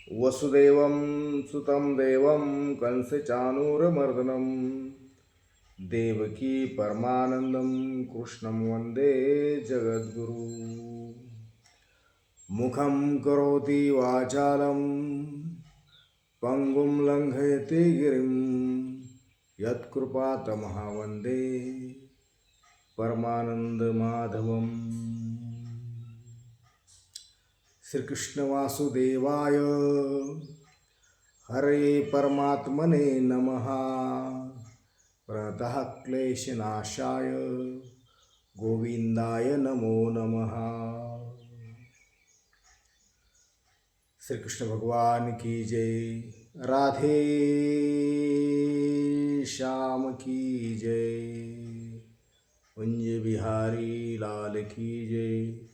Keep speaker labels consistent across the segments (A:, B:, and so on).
A: वसुदेवं सुतं देवं कंसचाणूरमर्दनं देवकी परमानंदं कृष्णं वन्दे जगद्गुरु। मुखं करोति वाचालं पंगुं लंघयते गिरिं यत्कृपातमहं वन्दे परमानंद माधवम्। श्रीकृष्ण वासुदेवाय हरे परमात्मने नमः। प्रणतः क्लेशनाशाय गोविंदाय नमो नमः। श्री कृष्ण भगवान की जय। राधे श्याम की जय। कुंज बिहारी लाल की जय।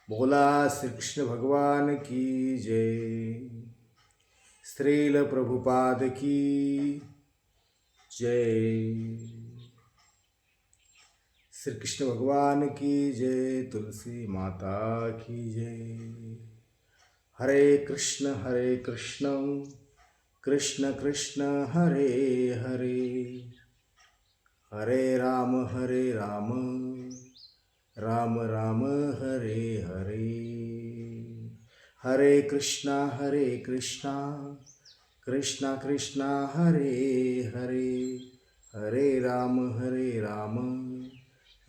A: बोला श्री कृष्ण भगवान की जय। श्रील प्रभुपाद की जय। श्री कृष्ण भगवान की जय। तुलसी माता की जय। हरे कृष्ण कृष्ण कृष्ण हरे हरे, हरे राम राम राम हरे हरे। हरे कृष्णा कृष्णा कृष्णा हरे हरे, हरे राम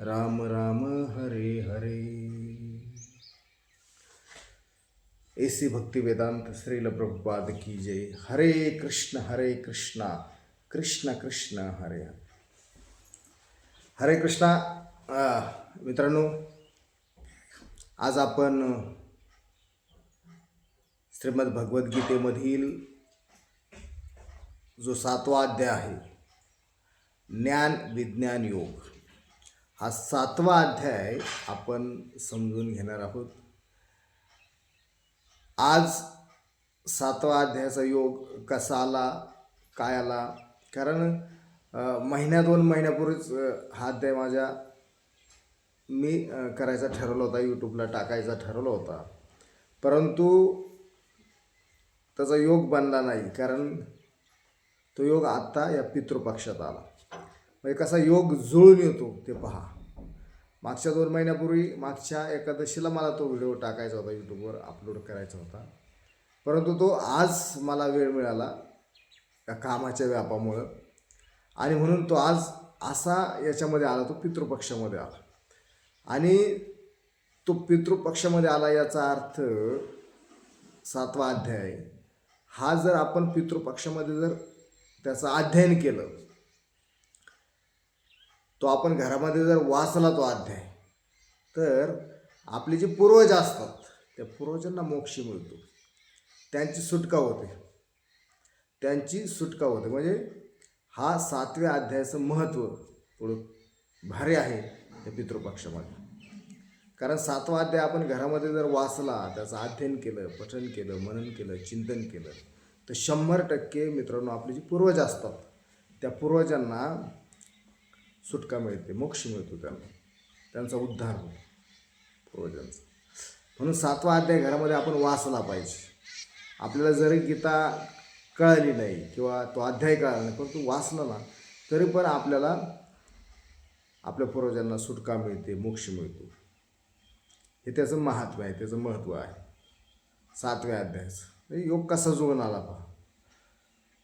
A: राम राम हरे हरे। ऐसी भक्ति वेदांत श्रील प्रभुपाद की जय। हरे कृष्णा कृष्ण कृष्ण हरे हरे। हरे कृष्णा। मित्रांनो, आज आपण श्रीमद भगवद्गीतेमधील जो 7वा अध्याय आहे, ज्ञान विज्ञान योग, हा 7वा अध्याय आपण समजून घेणार आहोत। आज 7वा अध्यायाचा योग कसा आला, काय आला? कारण महिन्या 2 महिन्यापूर्वीच हा अध्याय मी करायचा ठरवला होता, यूट्यूबला टाकायचा ठरवला होता, परंतु त्याचा योग बनला नाही। कारण तो योग आत्ता या पितृपक्षात आला। म्हणजे कसा योग जुळून येतो ते पहा। मागच्या 2 महिन्यापूर्वी मागच्या एकादशीला मला तो व्हिडिओ टाकायचा होता, यूट्यूबवर अपलोड करायचा होता, परंतु तो आज मला वेळ मिळाला या कामाच्या व्यापामुळं, आणि म्हणून तो आज असा याच्यामध्ये आला, तो पितृपक्षामध्ये आला। आणि तो पितृपक्षामध्ये आला याचा अर्थ 7वा अध्याय हा जर आपण पितृपक्षामध्ये जर त्याचं अध्ययन केलं, तो आपण घरामध्ये जर वाचला तो अध्याय, तर आपले जे पूर्वज असतात त्या पूर्वजांना मोक्ष मिळतो, त्यांची सुटका होते। म्हणजे हा 7व्या अध्यायाचं महत्त्व थोडं भारी आहे या पितृपक्षामध्ये। कारण 7वा अध्याय आपण घरामध्ये जर वाचला, त्याचं अध्ययन केलं, पठन केलं, मनन केलं, चिंतन केलं, तर 100% मित्रांनो आपले जे पूर्वज असतात त्या पूर्वजांना सुटका मिळते, मोक्ष मिळतो, त्यांचा उद्धार होतो पूर्वजांचा। म्हणून 7वा अध्याय घरामध्ये आपण वाचला पाहिजे। आपल्याला जरी गीता कळली नाही किंवा तो अध्याय कळला नाही, पण तो वाचला ना तरी पण आपल्याला आपल्या पूर्वजांना सुटका मिळते, मोक्ष मिळतो। हे त्याचं महात्म्य आहे, त्याचं महत्त्व आहे 7व्या अध्यायाचं। योग कसा जुळून आला पहा।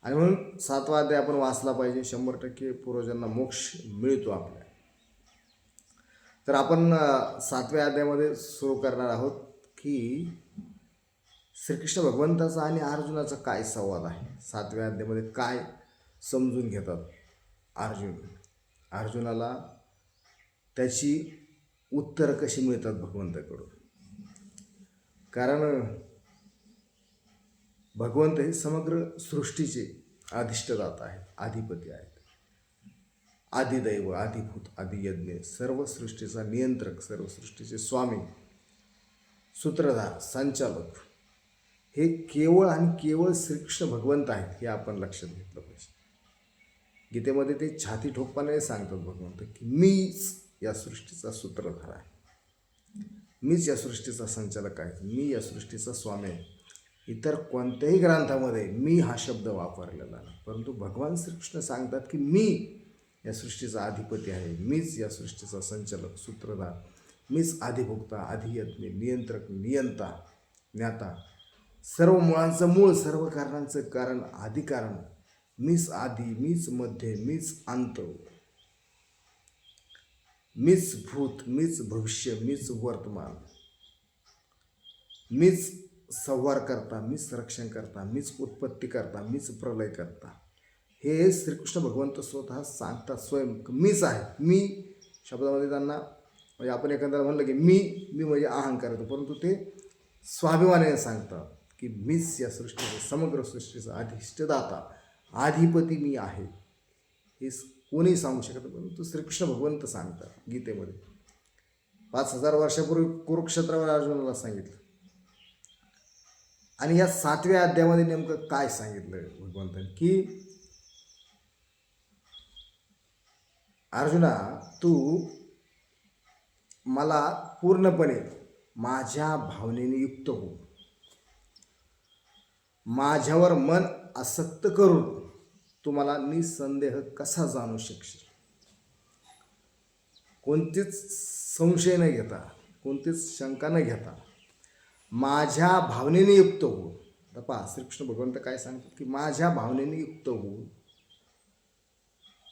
A: आणि म्हणून 7वा अध्याय आपण वाचला पाहिजे। 100% पूर्वजांना मोक्ष मिळतो आपल्या। तर आपण 7व्या अध्यायामध्ये सुरू करणार आहोत की श्रीकृष्ण भगवंताचा आणि अर्जुनाचा काय संवाद आहे। 7व्या अध्यायामध्ये काय समजून घेतात अर्जुनाला त्याची उत्तर कशी मिळतात भगवंताकडून। कारण भगवंत हे समग्र सृष्टीचे अधिष्ठदाता आहेत, अधिपती आहेत, आदिदैव, आदिभूत, आदियज्ञ, सर्व सृष्टीचा नियंत्रक, सर्व सृष्टीचे स्वामी, सूत्रधार, संचालक हे केवळ आणि केवळ श्रीकृष्ण भगवंत आहेत, हे आपण लक्षात घेतलं पाहिजे। गीतेमध्ये ते छाती ठोकपणे सांगतात भगवंत की मीच या सृष्टीचा सूत्रधार आहे, मीच या सृष्टीचा संचालक आहे, मी या सृष्टीचा स्वामी आहे। इतर कोणत्याही ग्रंथामध्ये मी हा शब्द वापरलेला नाही, परंतु भगवान श्रीकृष्ण सांगतात की मी या सृष्टीचा अधिपती आहे, मीच या सृष्टीचा संचालक, सूत्रधार, मीच आधिभोक्ता, आधियज्ञ, नियंत्रक, नियंता, ज्ञाता, सर्व मुळांचं मूळ, सर्व कारणांचं कारण, आदिकारण, मीच आधी, मीच मध्य, मीच अंत, मीच भूत, मीच भविष्य, मीच वर्तमान, मीच संहार करता, मीच रक्षण करता, मीच उत्पत्ती करता, मीच प्रलय करता. हे श्रीकृष्ण भगवंत स्वतः सांगतात, स्वयं मीच आहे. मी शब्दामध्ये त्यांना म्हणजे आपण एखाद्याला म्हणलं की मी म्हणजे अहंकार येतो, परंतु ते स्वाभिमानाने सांगतात की मीच या सृष्टीचा, समग्र सृष्टीचा अधिष्ठदाता, अधिपती मी आहे. हे कोणीही सांगू शकत नाही, परंतु श्रीकृष्ण भगवंत सांगतात गीतेमध्ये. 5000 वर्षापूर्वी कुरुक्षेत्रावर अर्जुनाला सांगितलं. आणि या 7व्या अध्यायामध्ये नेमकं काय सांगितलं भगवंतांनी की अर्जुना, तू मला पूर्णपणे माझ्या भावनेने युक्त हो, माझ्यावर मन आसक्त करून तू मला निसंदेह कसा जाणू शकशील. कोणतीच संशय न घेता, कोणतीच शंका न घेता माझ्या भावनेने युक्त हो. आता पहा, श्रीकृष्ण भगवंत काय सांगतात की माझ्या भावनेने युक्त हो,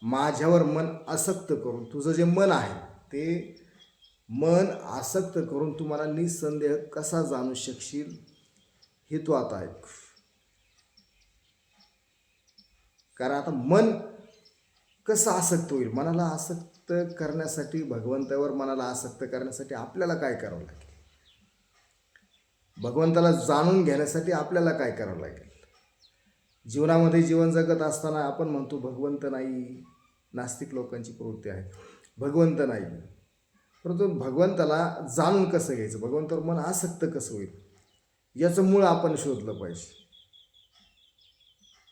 A: माझ्यावर मन आसक्त करून, तुझं जे मन आहे ते मन आसक्त करून तू मला निसंदेह कसा जाणू शकशील, हे तू आता ऐक. कारण आता मन कसं आसक्त होईल, मनाला आसक्त करण्यासाठी, भगवंतावर मनाला आसक्त करण्यासाठी आपल्याला काय करावं लागेल, भगवंताला जाणून घेण्यासाठी आपल्याला काय करावं लागेल. जीवनामध्ये जीवन जगत असताना आपण म्हणतो भगवंत नाही, नास्तिक लोकांची प्रवृत्ती आहे, भगवंत नाही. परंतु भगवंताला जाणून कसं घ्यायचं, भगवंतावर मन आसक्त कसं होईल, याचं मूळ आपण शोधलं पाहिजे.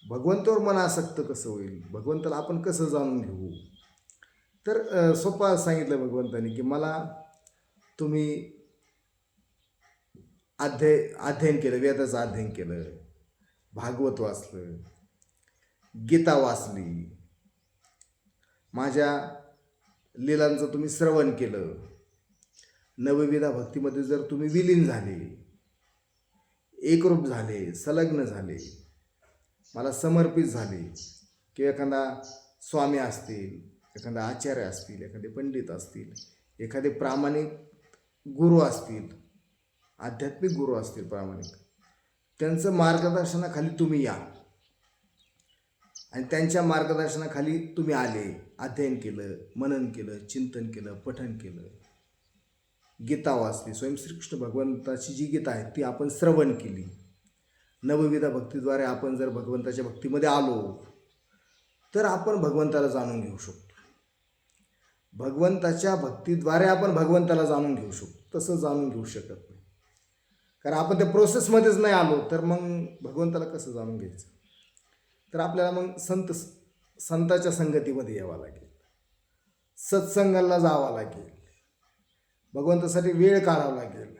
A: भगवंतावर मन आसक्त कसं होईल, भगवंताला आपण कसं जाणून घेऊ. तर सोपं सांगितलं भगवंतानी की मला तुम्ही अध्ययन केलं, वेदाचं अध्ययन केलं, भागवत वाचलं, गीता वाचली, माझ्या लीलांचं तुम्ही श्रवण केलं, नवविधा भक्तीमध्ये जर तुम्ही विलीन झाले, एकरूप झाले, संलग्न झाले, मला समर्पित झाले, किंवा एखादा स्वामी असतील, एखादा आचार्य असतील, एखादे पंडित असतील, एखादे प्रामाणिक गुरु असतील, आध्यात्मिक गुरु असतील प्रामाणिक, त्यांचं मार्गदर्शनाखाली तुम्ही या आणि त्यांच्या मार्गदर्शनाखाली तुम्ही आले, अध्ययन केलं, मनन केलं, चिंतन केलं, पठन केलं, गीता वाचली, स्वयं श्रीकृष्ण भगवंताची जी गीता आहे ती आपण श्रवण केली, नवविधा भक्तीद्वारे आपण जर भगवंताच्या भक्तीमध्ये आलो तर आपण भगवंताला जाणून घेऊ शकतो. भगवंताच्या भक्तीद्वारे आपण भगवंताला जाणून घेऊ शकतो, तसं जाणून घेऊ शकत नाही. कारण आपण त्या प्रोसेसमध्येच नाही आलो तर मग भगवंताला कसं जाणून घ्यायचं. तर आपल्याला मग संताच्या संगतीमध्ये यावं लागेल, सत्संगाला जावं लागेल, भगवंतासाठी वेळ काढावा लागेल,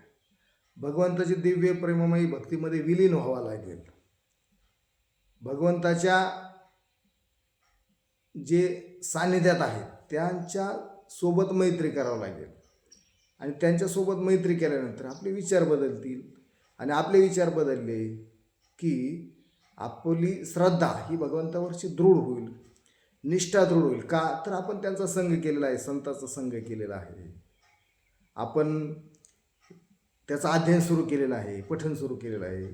A: भगवंताची दिव्य प्रेममयी भक्तीमध्ये विलीन व्हावं लागेल, भगवंताच्या जे सान्निध्यात आहेत त्यांच्या सोबत मैत्री करावं लागेल. आणि त्यांच्यासोबत मैत्री केल्यानंतर आपले विचार बदलतील आणि आपले विचार बदलले की आपली श्रद्धा ही भगवंतावरची दृढ होईल, निष्ठा दृढ होईल. का तर आपण त्यांचा संग केलेला आहे, संतांचा संग केलेला आहे, आपण त्याचं अध्ययन सुरू केलेलं आहे, पठण सुरू केलेलं आहे,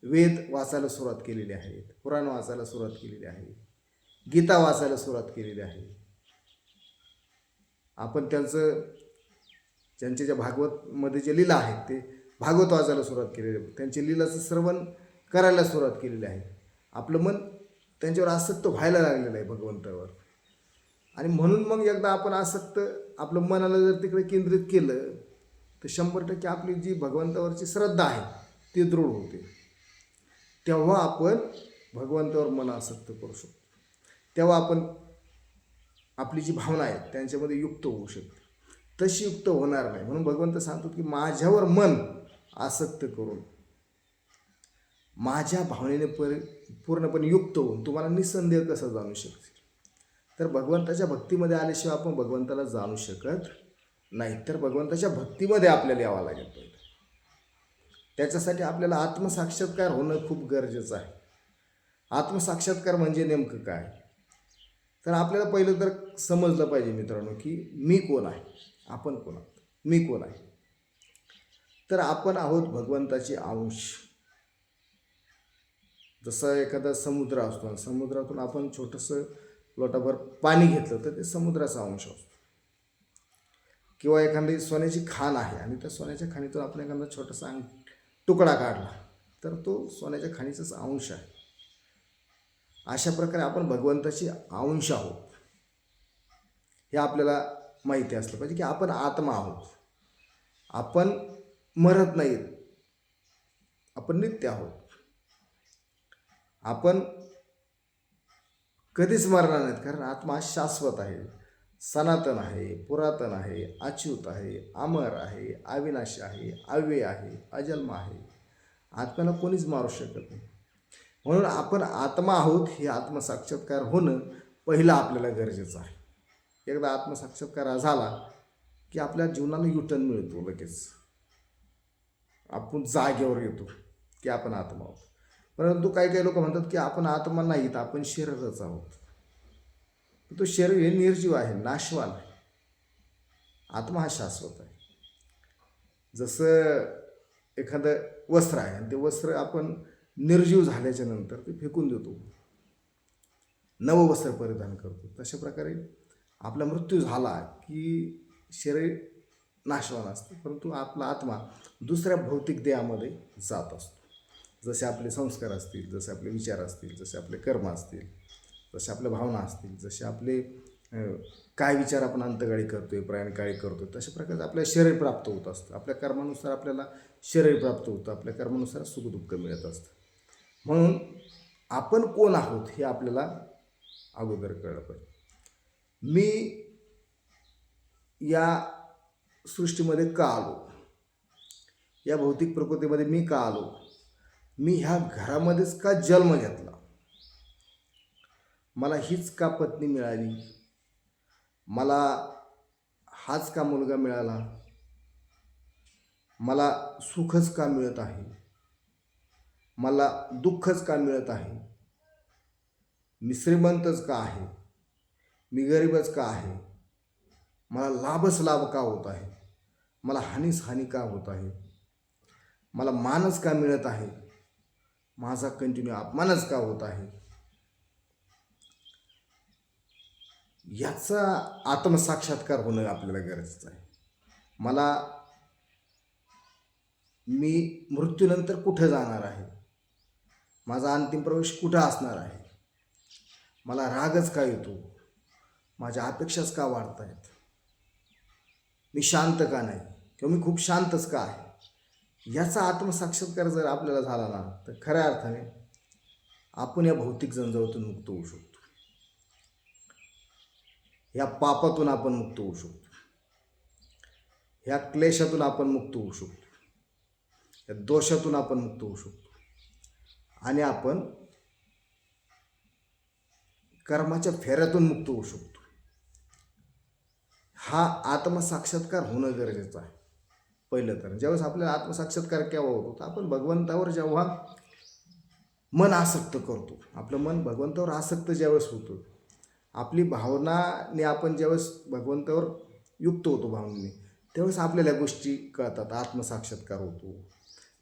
A: वेद वाचायला सुरुवात केलेली आहे, पुराण वाचायला सुरुवात केलेली आहे, गीता वाचायला सुरुवात केलेली आहे. आपण त्यांचे ज्या भागवतमध्ये जे लीला आहेत ते भागवत वाचायला सुरुवात केलेली आहे, त्यांच्या लीलाचं श्रवण करायला सुरुवात केलेली आहे. आपलं मन त्यांच्यावर आसक्त व्हायला लागलेलं आहे भगवंतावर. आणि म्हणून मग एकदा आपण आसक्त आपलं मनाला जर तिकडे केंद्रित केलं तर 100% आपली जी भगवंतावरची श्रद्धा आहे ती दृढ होते. तेव्हा आपण भगवंतावर मन आसक्त करू शकतो, तेव्हा आपण आपली जी भावना आहे त्यांच्यामध्ये युक्त होऊ शकते. तशी युक्त होणार नाही. म्हणून भगवंत सांगतो की माझ्यावर मन आसक्त करून माझ्या भावनेने पूर्णपणे युक्त होऊन तुम्हाला निसंदेह कसं जाणू शकतील? तर भगवंताच्या भक्तीमध्ये आल्याशिवाय आपण भगवंताला जाणू शकत नाही. तर भगवंताच्या भक्तीमध्ये आपल्याला यावं लागेल पहिलं. त्याच्यासाठी आपल्याला आत्मसाक्षात्कार होणं खूप गरजेचं आहे. आत्मसाक्षात्कार म्हणजे नेमकं काय? तर आपल्याला पहिलं तर समजलं पाहिजे मित्रांनो की मी कोण आहे, आपण कोण आहोत. मी कोण आहे? तर आपण आहोत भगवंताचे अंश. जसं एखादा समुद्र असतो आणि समुद्रातून आपण छोटंसं लोटाभर पाणी घेतलं तर ते समुद्राचा अंश असतो. किंवा एखादी सोन्याची खाण आहे आणि त्या सोन्याच्या खाणीतून आपण एखादा छोटासा तुकडा काढला तर तो सोन्याच्या खाणीचाच अंश आहे. अशा प्रकारे आपण भगवंताची अंश आहोत हे आपल्याला माहिती असलं पाहिजे की आपण आत्मा आहोत. आपण मरत नाहीत, आपण नित्य आहोत. आपण कधीच मरणार नाहीत, कारण आत्मा शाश्वत आहे, सनातन आहे, पुरातन आहे, अच्युत आहे, अमर आहे, अविनाशी आहे, अव्यय आहे, अजन्म आहे. आत्म्याला कोणीच मारू शकत नाही. म्हणून आपण आत्मा आहोत हे आत्मसाक्षात्कार होणं पहिलं आपल्याला गरजेचं आहे. एकदा आत्मसाक्षात्कार झाला की आपल्या जीवनाला युटर्न मिळतो. लगेच आपण जागेवर येतो की आपण आत्मा आहोत. परंतु काही काही लोक म्हणतात की आपण आत्मा नाहीत, आपण शरीरच आहोत. तो शरीर हे निर्जीव आहे, नाशवान आहे. आत्मा हा शाश्वत आहे. जसं एखादं वस्त्र आहे आणि ते वस्त्र आपण निर्जीव झाल्याच्या नंतर ते फेकून देतो, नवं वस्त्र परिधान करतो. तशा प्रकारे आपला मृत्यू झाला की शरीर नाशवान असते, परंतु आपला आत्मा दुसऱ्या भौतिक देहामध्ये जात असतो. जसे आपले संस्कार असतील, जसे आपले विचार असतील, जसे आपले कर्म असतील, जसे आपल्या भावना असतील, जसे आपले काय विचार आपण अंतकाळी करतोय, प्रयाणकाळी करतोय, तशा प्रकारे आपल्याला शरीर प्राप्त होत असतं. आपल्या कर्मानुसार आपल्याला शरीर प्राप्त होतं, आपल्या कर्मानुसार सुखदुःख मिळत असतं. म्हणून आपण कोण आहोत हे आपल्याला अगोदर कळलं पाहिजे. मी या सृष्टीमध्ये का आलो, या भौतिक प्रकृतीमध्ये मी का आलो, मी ह्या घरामध्येच का जन्म घेतला, मला हीच का पत्नी मिळाली, मला हाच का मुलगा मिळाला, मला सुखच का मिळत आहे, मला दुःखच का मिळत आहे, मी श्रीमंतच का आहे, मी गरीबच का आहे, मला लाभच लाभ का होत आहे, मला हानीच हानी का होत आहे, मला मानच का मिळत आहे, माझा कंटिन्यू अपमानच का होत आहे. याचा आत्मसाक्षात्कार होणं आपल्याला गरजेचं आहे. मी मृत्यूनंतर कुठे जाणार आहे, माझा अंतिम प्रवेश कुठं असणार आहे, मला रागच का येतो, माझ्या अपेक्षाच का वाढत आहेत, मी शांत का नाही किंवा मी खूप शांतच का आहे. याचा आत्मसाक्षात्कार जर आपल्याला झाला ना तर खऱ्या अर्थाने आपण या भौतिक जंजाळातून मुक्त होऊ शकतो. या पापातून आपण मुक्त होऊ शकतो, ह्या क्लेशातून आपण मुक्त होऊ शकतो, या दोषातून आपण मुक्त होऊ शकतो आणि आपण कर्माच्या फेऱ्यातून मुक्त होऊ शकतो. हा आत्मसाक्षात्कार होणं गरजेचं आहे. पहिलं तर ज्यावेळेस आपल्याला आत्मसाक्षात्कार केव्हा होतो तर आपण भगवंतावर जेव्हा मन आसक्त करतो, आपलं मन भगवंतावर आसक्त ज्यावेळेस होतं, आपली भावनाने आपण ज्यावेळेस भगवंतावर युक्त होतो भावनेने, त्यावेळेस आपल्याला गोष्टी कळतात, आत्मसाक्षात्कार होतो.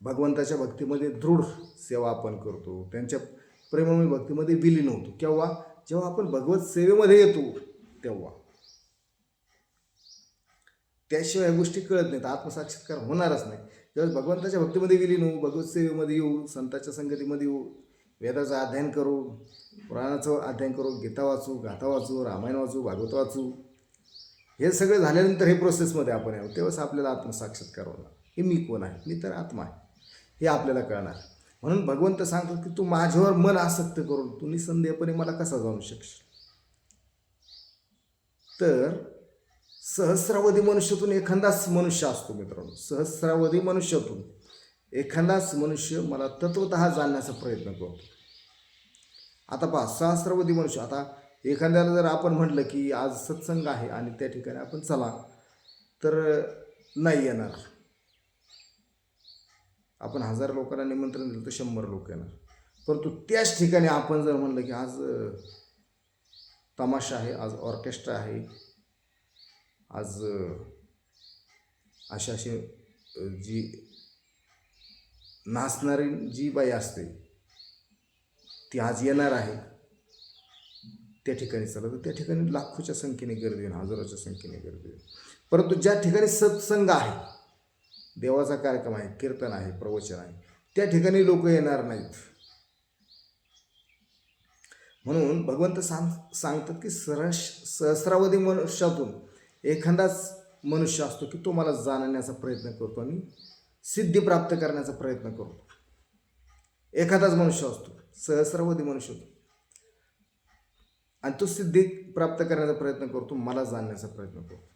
A: भगवंताच्या भक्तीमध्ये दृढ सेवा आपण करतो, त्यांच्या प्रेममय भक्तीमध्ये विलीन होतो. केव्हा? जेव्हा आपण भगवत सेवेमध्ये येतो तेव्हा. त्याशिवाय या गोष्टी कळत नाहीत, आत्मसाक्षात्कार होणारच नाही. ज्यावेळेस भगवंताच्या भक्तीमध्ये विलीन होऊ, भगवत सेवेमध्ये येऊ, संतांच्या संगतीमध्ये येऊ, वेदाचं अध्ययन करू, पुराणाचं अध्ययन करू, गीता वाचू, गाथा वाचू, रामायण वाचू, भागवत वाचू, हे सगळं झाल्यानंतर हे प्रोसेसमध्ये आपण येऊ, तेव्हाच आपल्याला आत्मसाक्षात्कार होणार. हे मी कोण आहे, मी तर आत्मा आहे हे आपल्याला कळणार. म्हणून भगवंत सांगतात की तू माझ्यावर मन आसक्त करून तू निसंदेहपणे मला कसा जाणू शकशील. तर सहस्रावधी मनुष्यातून एखादाच मनुष्य असतो मित्रांनो, सहस्रावधी मनुष्यातून एखादाच मनुष्य मला तत्वतः जाणण्याचा प्रयत्न करतो. आता पहा, सहस्रावधी मनुष्य. आता एखाद्याला जर आपण म्हटलं की आज सत्संग आहे आणि त्या ठिकाणी आपण चला, तर नाही येणार. आपण 1000 लोकांना निमंत्रण दिलं तर 100 लोक येणार. परंतु त्याच ठिकाणी आपण जर म्हणलं की आज तमाशा आहे, आज ऑर्केस्ट्रा आहे, आज अशी जी नाचणारी जी बाई असते ती आज येणार आहे, त्या ठिकाणी चला, तर त्या ठिकाणी लाखोच्या संख्येने गर्दी होईल, हजारोच्या संख्येने गर्दी होईल. परंतु ज्या ठिकाणी सत्संग आहे, देवाचा कार्यक्रम आहे, कीर्तन आहे, प्रवचन आहे, त्या ठिकाणी लोक येणार नाहीत. म्हणून भगवंत सांगतात की सहस्रावधी मनुष्यातून एखादाच मनुष्य असतो की तो मला जाणण्याचा प्रयत्न करतो आणि सिद्धी प्राप्त करण्याचा प्रयत्न करतो. एखादाच मनुष्य असतो, सहस्रावधी मनुष्य होतो, आणि तो सिद्धी प्राप्त करण्याचा प्रयत्न करतो, मला जाणण्याचा प्रयत्न करतो.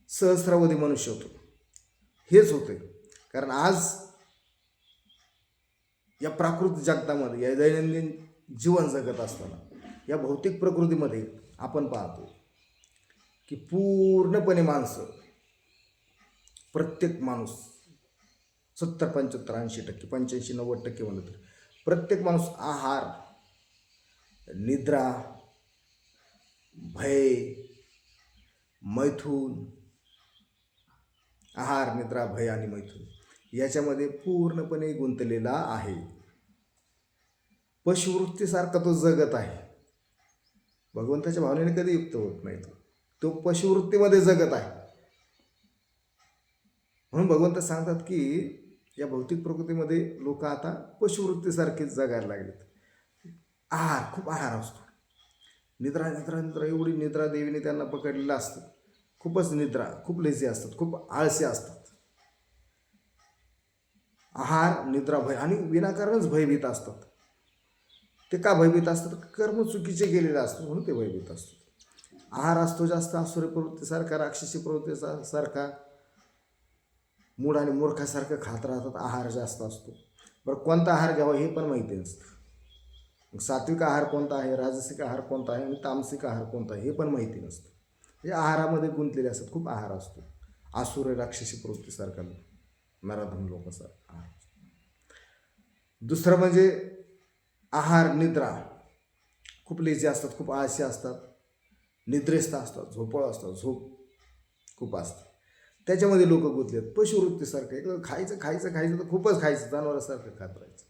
A: सहस्रावधी मनुष्य होतो. हेच होते. कारण आज या प्राकृतिक जगतामध्ये, या दैनंदिन जीवन जगत असताना, या भौतिक प्रकृतीमध्ये आपण पाहतो की पूर्णपणे माणसं, प्रत्येक माणूस 70, 75, 80%, 85, 90% म्हणलं तर प्रत्येक माणूस आहार, निद्रा, भय, मैथून, आहार, निद्रा, भय आणि मैथून याच्यामध्ये पूर्णपणे गुंतलेला आहे. पशुवृत्तीसारखा तो जगत आहे. भगवंताच्या भावनेने कधी युक्त होत नाही. तो पशुवृत्तीमध्ये जगत आहे. म्हणून भगवंत सांगतात की या भौतिक प्रकृतीमध्ये लोक आता पशुवृत्तीसारखेच जगायला लागलेत. आहार, खूप आहार असतो. निद्रा निद्रा निद्रा, एवढी निद्रा देवीने त्यांना पकडलेलं असतं. खूपच निद्रा, खूप लेझी असतात, खूप आळसी असतात. आहार, निद्रा, भय, आणि विनाकारणच भयभीत असतात. ते का भयभीत असतात? कर्म चुकीचे केलेले असतात म्हणून ते भयभीत असतात. आहार असतो जास्त आसुरी प्रवृत्तीसारखा, राक्षसी प्रवृत्तीसारखा, मूढ आणि मूर्खासारखं खात राहतात. आहार जास्त असतो. बरं, कोणता आहार घ्यावा हे पण माहिती नसतं. मग सात्विक आहार कोणता आहे, राजसिक आहार कोणता आहे आणि तामसिक आहार कोणता आहे हे पण माहिती नसतं. हे आहारामध्ये गुंतलेले असतात. खूप आहार असतो. आसुरी राक्षसी प्रवृत्तीसारखा, नराधम लोकांसारखा आहार. दुसरं म्हणजे आहार, निद्रा, खूप लेझी असतात, खूप आळशी असतात, निद्रेस्त असतात, झोपळ असतात, झोप खूप असते. त्याच्यामध्ये लोक गुंतलेत. पशुवृत्तीसारखं एकदम खायचं खायचं खायचं तर खूपच खायचं, जनावरासारखं खात राहायचं.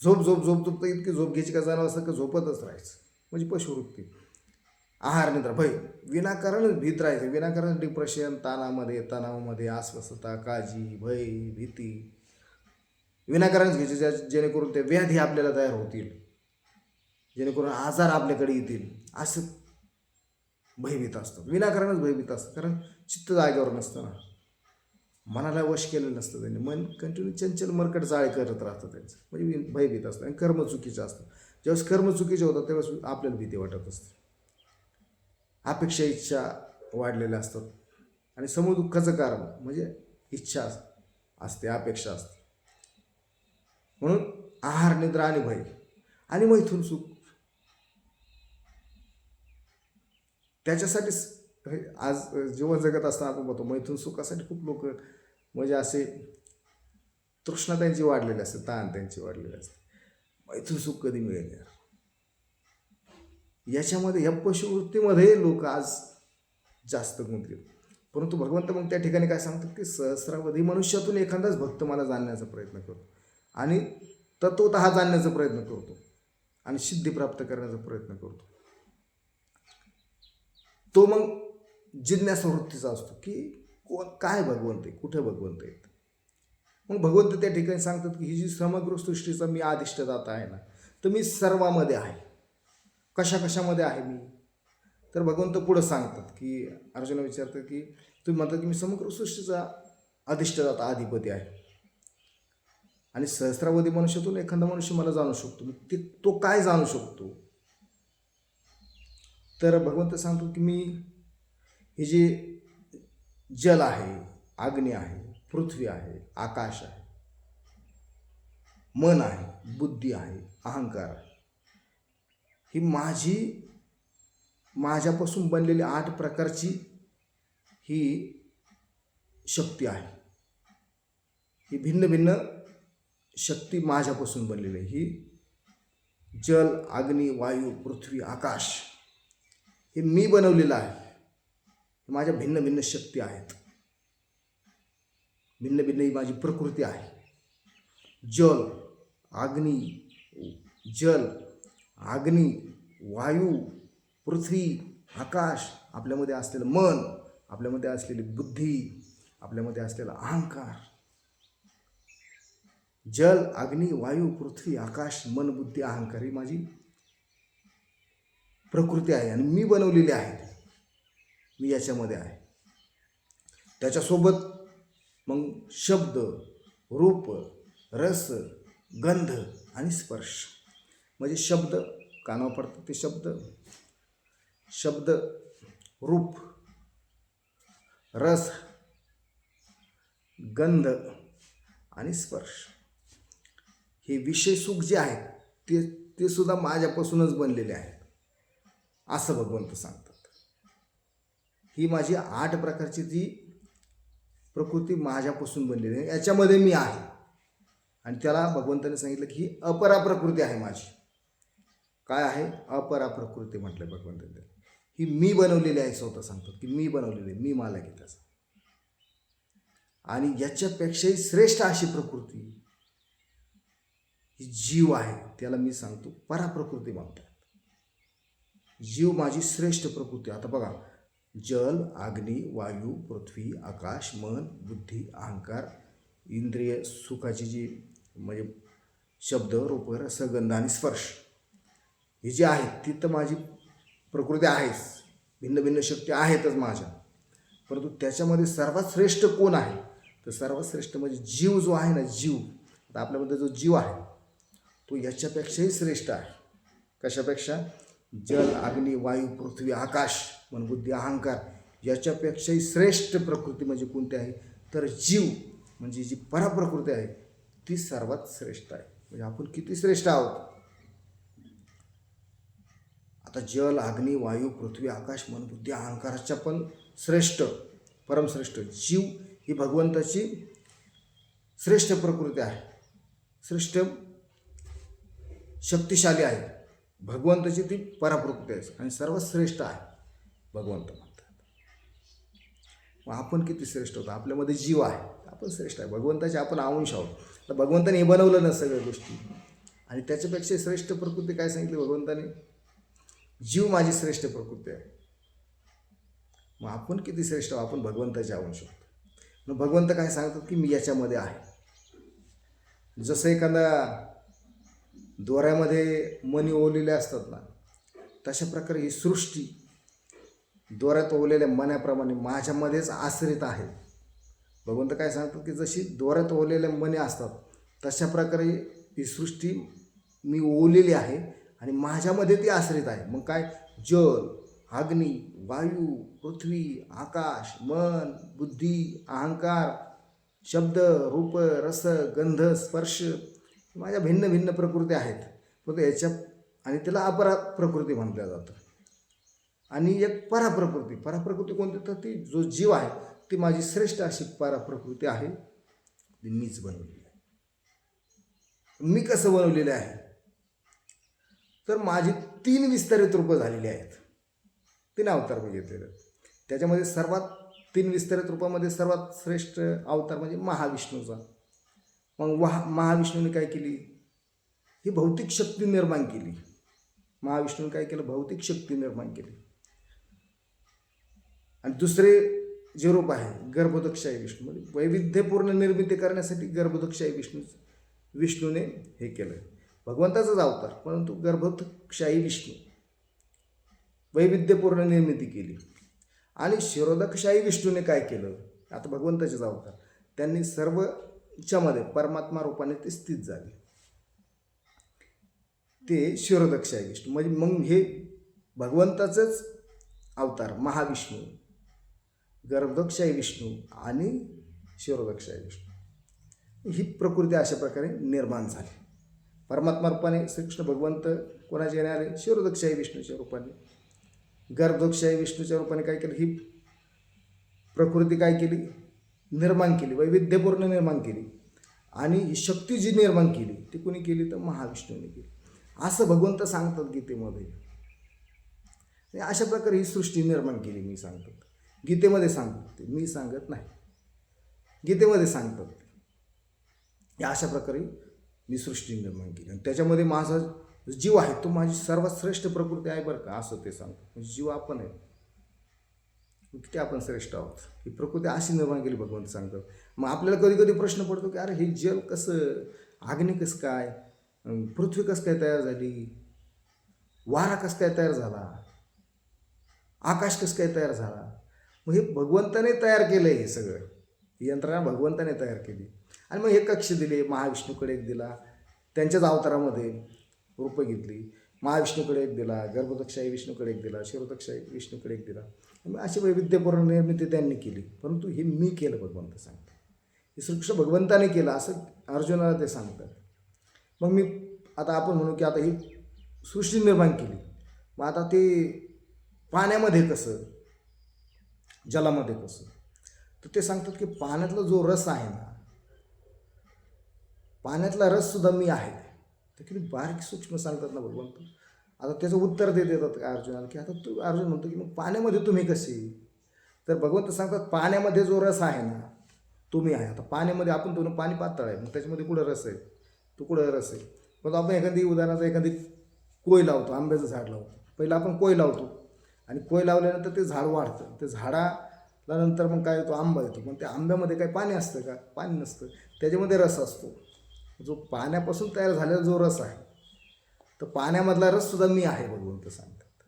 A: झोप झोप झोप झोप तर इतकी झोप घ्यायची का जनावरासारखं झोपतच राहायचं. म्हणजे पशुवृत्ती. आहार, निद्रा, भय, विनाकारण भीत राहायचं. विनाकारण डिप्रेशन, तणावामध्ये अस्वस्थता, काळजी, भय, भीती विनाकारणच घ्यायचे, जेणेकरून ते व्याधी आपल्याला तयार होतील, जेणेकरून आजार आपल्याकडे येतील, असं भयभीत असतात. विनाकारणच भयभीत असतं. कारण चित्त जागेवर नसतं ना, मनाला वश केलेलं नसतं त्यांनी. मन कंटिन्यू चंचल मरकट जाळे करत राहतं त्यांचं, म्हणजे भयभीत असतं. आणि कर्म चुकीचं असतं. ज्यावेळेस कर्म चुकीचे होतात त्यावेळेस आपल्याला भीती वाटत असते. अपेक्षा, इच्छा वाढलेल्या असतात. आणि समदुःखाचं कारण म्हणजे इच्छा असते, अपेक्षा असते. म्हणून आहार, निद्रा आणि भय आणि मैथून सुख, त्याच्यासाठी आज जीवन जगत असताना आपण बघतो मैथून सुखासाठी खूप लोक म्हणजे असे तृष्णा त्यांची वाढलेली असते, ताण त्यांची वाढलेली असते. मैथून सुख कधी मिळेल यार? याच्यामध्ये, या पशुवृत्तीमध्ये लोक आज जास्त गुंतले. परंतु भगवंत मग त्या ठिकाणी काय सांगतात की सहस्रावधी मनुष्यातून एखादाच भक्त मला जाणण्याचा प्रयत्न करतो आणि तत्वतः जाणण्याचा प्रयत्न करतो आणि सिद्धी प्राप्त करण्याचा प्रयत्न करतो. तो मग जिज्ञासा वृत्तीचा असतो की काय भगवंत आहे, कुठे भगवंत आहेत. मग भगवंत त्या ठिकाणी सांगतात की ही जी समग्र सृष्टीचा मी अधिष्ठाता आहे ना, तर मी सर्वामध्ये आहे. कशामध्ये आहे मी? तर भगवंत पुढं सांगतात की अर्जुन विचारतात की तुम्ही म्हणतात की मी समग्र सृष्टीचा अधिष्ठाता, अधिपती आहे आणि सहस्रावधी मनुष्यातून एखादा मनुष्य मला जाणू शकतो. तो काय जाणू शकतो? तर भगवंत सांगतो की मी हे जे जल आहे, अग्नी आहे, पृथ्वी आहे, आकाश आहे, मन आहे, बुद्धी आहे, अहंकार आहे. ही माझ्यापासून बनलेली 8 प्रकारची ही शक्ती आहे. ही भिन्न भिन्न शक्ती माझ्यापासून बनलेली आहे. ही जल, अग्नी, वायू, पृथ्वी, आकाश हे मी बनवलेलं आहे. माझ्या भिन्न भिन्न शक्ती आहेत. भिन्न भिन्न ही माझी प्रकृती आहे. जल, अग्नी, वायू, पृथ्वी, आकाश, आपल्यामध्ये असलेलं मन, आपल्यामध्ये असलेली बुद्धी, आपल्यामध्ये असलेला अहंकार. जल, अग्नी, वायू, पृथ्वी, आकाश, मन, बुद्धी, अहंकार ही माझी प्रकृती आहे आणि मी बनवलेली आहे. मी याच्यामध्ये आहे. त्याच्यासोबत मग शब्द, रूप, रस, गंध आणि स्पर्श. म्हणजे शब्द कानावर पडतात ते शब्द, रूप, रस, गंध आणि स्पर्श. हे विषय सुख जे आहेत ते सुद्धा माझ्यापासूनच बनलेले आहेत असं भगवंत सांगतात. ही माझी 8 प्रकारची ती प्रकृती माझ्यापासून बनलेली आहे. याच्यामध्ये मी आहे आणि त्याला भगवंताने सांगितलं की ही अपरा प्रकृती आहे माझी. काय आहे? अपरा प्रकृती म्हटलं भगवंताने. ही मी बनवलेली आहे. स्वतः सांगतात की मी बनवलेली आहे, मी मालक आहे त्याचा. आणि याच्यापेक्षाही श्रेष्ठ अशी प्रकृती ही जीव आहे. त्याला मी सांगतो पराप्रकृती म्हणतात. जीव माझी श्रेष्ठ प्रकृती. आता बघा, जल, अग्नी, वायू, पृथ्वी, आकाश, मन, बुद्धी, अहंकार, इंद्रिय सुखाची जी म्हणजे शब्द, रूप, रस, गंध आणि स्पर्श ही जी आहेत ती तर माझी प्रकृती आहेच. भिन्न भिन्न शक्ती आहेतच माझ्या. परंतु त्याच्यामध्ये सर्वात श्रेष्ठ कोण आहे? तर सर्वात श्रेष्ठ म्हणजे जीव जो आहे ना, जीव. आता आपल्यामध्ये जो जीव आहे तो याच्यापेक्षाही श्रेष्ठ आहे. कशापेक्षा? जल, अग्नी, वायू, पृथ्वी, आकाश, मन, बुद्धी, अहंकार याच्यापेक्षाही श्रेष्ठ प्रकृती म्हणजे कोणती आहे? तर जीव म्हणजे जी पराप्रकृती आहे ती सर्वात श्रेष्ठ आहे. म्हणजे आपण किती श्रेष्ठ आहोत. आता जल, अग्नी, वायू, पृथ्वी, आकाश, मन, बुद्धी, अहंकाराच्या पण श्रेष्ठ, परमश्रेष्ठ जीव ही भगवंताची श्रेष्ठ प्रकृती आहे. श्रेष्ठ शक्तिशाली आहे. भगवंताची ती पराप्रकृती आहे आणि सर्वात श्रेष्ठ आहे भगवंत म्हणतात. मग आपण किती श्रेष्ठ होतो? आपल्यामध्ये जीव आहे, आपण श्रेष्ठ आहे. भगवंताचे आपण अंश आहोत. तर भगवंताने हे बनवलं ना सगळ्या गोष्टी. आणि त्याच्यापेक्षा श्रेष्ठ प्रकृती काय सांगितली भगवंताने? जीव माझी श्रेष्ठ प्रकृती आहे. मग आपण किती श्रेष्ठ आहोत? आपण भगवंताचे अंश आहोत. मग भगवंत काय सांगतात की मी याच्यामध्ये आहे. जसं एखादा दोऱ्यामध्ये मणी ओवलेले असतात ना, तशा प्रकारे ही सृष्टी दोऱ्यात ओवलेल्या मण्याप्रमाणे माझ्यामध्येच आश्रित आहे. भगवंत काय सांगतात की जशी दोऱ्यात ओवलेल्या मणी असतात तशा प्रकारे ही सृष्टी मी ओवलेली आहे आणि माझ्यामध्ये ती आश्रित आहे. मग काय? जल, अग्नी, वायू, पृथ्वी, आकाश, मन, बुद्धी, अहंकार, शब्द, रूप, रस, गंध, स्पर्श माझ्या भिन्न भिन्न प्रकृती आहेत. परंतु याच्या आणि त्याला अपरा प्रकृती म्हटलं जातं. आणि एक पराप्रकृती. पराप्रकृती कोणती? तर ती जो जीव आहे ती माझी श्रेष्ठ अशी पराप्रकृती आहे. ती मीच बनवलेली आहे. मी कसं बनवलेलं आहे? तर माझी 3 विस्तारित रूपं झालेली आहेत. 3 अवतार मी घेतलेले. त्याच्यामध्ये सर्वात 3 विस्तारित रूपामध्ये सर्वात श्रेष्ठ अवतार म्हणजे महाविष्णूचा. मग महाविष्णूने काय केली? ही भौतिक शक्ती निर्माण केली. महाविष्णूने काय केलं? भौतिक शक्ती निर्माण केली. आणि दुसरे जे रूप आहे गर्भोदकशाही विष्णू, म्हणजे वैविध्यपूर्ण निर्मिती करण्यासाठी गर्भोदकशाही विष्णूने हे केलं. भगवंताचाच अवतार, परंतु गर्भोदकशाही विष्णू वैविध्यपूर्ण निर्मिती केली. आणि क्षीरोदकशाही विष्णूने काय केलं? आता भगवंताचेच अवतार, त्यांनी सर्वच्यामध्ये परमात्मा रूपाने ते स्थित झाले. ते क्षीरोदकशाही विष्णू म्हणजे मग हे भगवंताचंच अवतार महाविष्णू, गर्भोदकशाही विष्णू आणि क्षीरोदकशाही विष्णू. ही प्रकृती अशा प्रकारे निर्माण झाली. परमात्मा रूपाने श्रीकृष्ण भगवंत कोणाचे येणार आहे? क्षीरोदकशाही विष्णूच्या रूपाने. गर्भोदकशाही विष्णूच्या रूपाने काय केलं? ही प्रकृती काय केली? निर्माण केली, वैविध्यपूर्ण निर्माण केली. आणि ही शक्ती जी निर्माण केली ती कोणी केली? तर महाविष्णूने केली, असं भगवंत सांगतात गीतेमध्ये. आणि अशा प्रकारे ही सृष्टी निर्माण केली मी सांगतात, गीतेमध्ये सांगतात ते, मी सांगत नाही, गीतेमध्ये सांगतात ते. अशा प्रकारे मी सृष्टी निर्माण केली आणि त्याच्यामध्ये माझा जीव आहे तो माझी सर्वात श्रेष्ठ प्रकृती आहे बरं का, असं ते सांगतात. म्हणजे जीव आपण आहे, किती आपण श्रेष्ठ आहोत. ही प्रकृती अशी निर्माण केली भगवंत सांगतात. मग आपल्याला कधी कधी प्रश्न पडतो की अरे हे जल कसं, अग्नी कसं काय, पृथ्वी कसं काय तयार झाली, वारा कसं काय तयार झाला, आकाश कसं काय तयार झाला. मग हे भगवंताने तयार केलं आहे, हे सगळं ही यंत्रणा भगवंताने तयार केली. आणि मग हे कक्ष दिले, महाविष्णूकडे एक दिला, त्यांच्याच अवतारामध्ये रूपं घेतली. महाविष्णूकडे एक दिला, गर्भोदकशाही विष्णूकडे एक दिला, क्षीरोदकशाही विष्णूकडे एक दिला. मग अशी वैविध्यपूर्ण निर्मिती त्यांनी केली. परंतु हे मी केलं भगवंत सांगतात, हे श्रीकृष्ण भगवंताने केलं असं अर्जुनाला ते सांगतात. मग मी आता आपण म्हणू की आता ही सृष्टी निर्माण केली, मग आता ते पाण्यामध्ये कसं, जलामध्ये कसं, तर ते सांगतात की पाण्यातला जो रस आहे ना, पाण्यातला रससुद्धा मी आहे. तर किती बारीक सूक्ष्म सांगतात ना भगवंत. आता त्याचं उत्तर ते देतात का अर्जुनाला की आता तू, अर्जुन म्हणतो की मग पाण्यामध्ये तुम्ही कसे, तर भगवंत सांगतात पाण्यामध्ये जो रस आहे ना तुम्ही आहे. आता पाण्यामध्ये आपण दोन पाणी पातळ आहे, मग त्याच्यामध्ये कुठं रस आहे, तो कुठं रस आहे. मग आपण एखादी उदाहरणार्थ एखादी कोय लावतो, आंब्याचं झाड लावतो. पहिलं आपण कोय लावतो आणि कोय लावल्यानंतर ते झाड वाढतं, ते झाडाला नंतर मग काय येतो, आंबा येतो. पण त्या आंब्यामध्ये काही पाणी असतं का? पाणी नसतं, त्याच्यामध्ये रस असतो. जो पाण्यापासून तयार झालेला जो रस आहे, तर पाण्यामधला रससुद्धा मी आहे भगवंत सांगतात,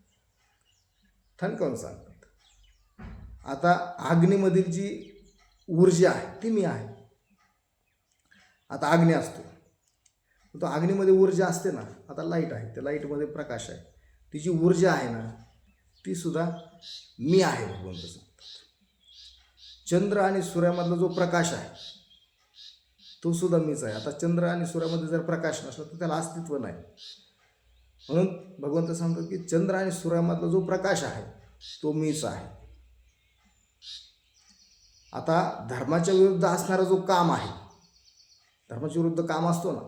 A: ठणकावून सांगतात. आता अग्नीमधील जी ऊर्जा आहे ती मी आहे. आता अग्नी असतो, तो अग्नीमध्ये ऊर्जा असते ना. आता लाईट आहे, त्या लाईटमध्ये प्रकाश आहे, ती जी ऊर्जा आहे ना ती सुद्धा मी आहे भगवंत सांगतात. चंद्र आणि सूर्यामधला जो प्रकाश आहे तो सुद्धा मीच आहे. आता चंद्र आणि सूर्यामध्ये जर प्रकाश नसला तर त्याला अस्तित्व नाही. म्हणून भगवंत सांगतात की चंद्र आणि सूर्यामधला जो प्रकाश आहे तो मीच आहे. आता धर्माच्या विरुद्ध असणारा जो काम आहे, धर्माच्या विरुद्ध काम असतो ना,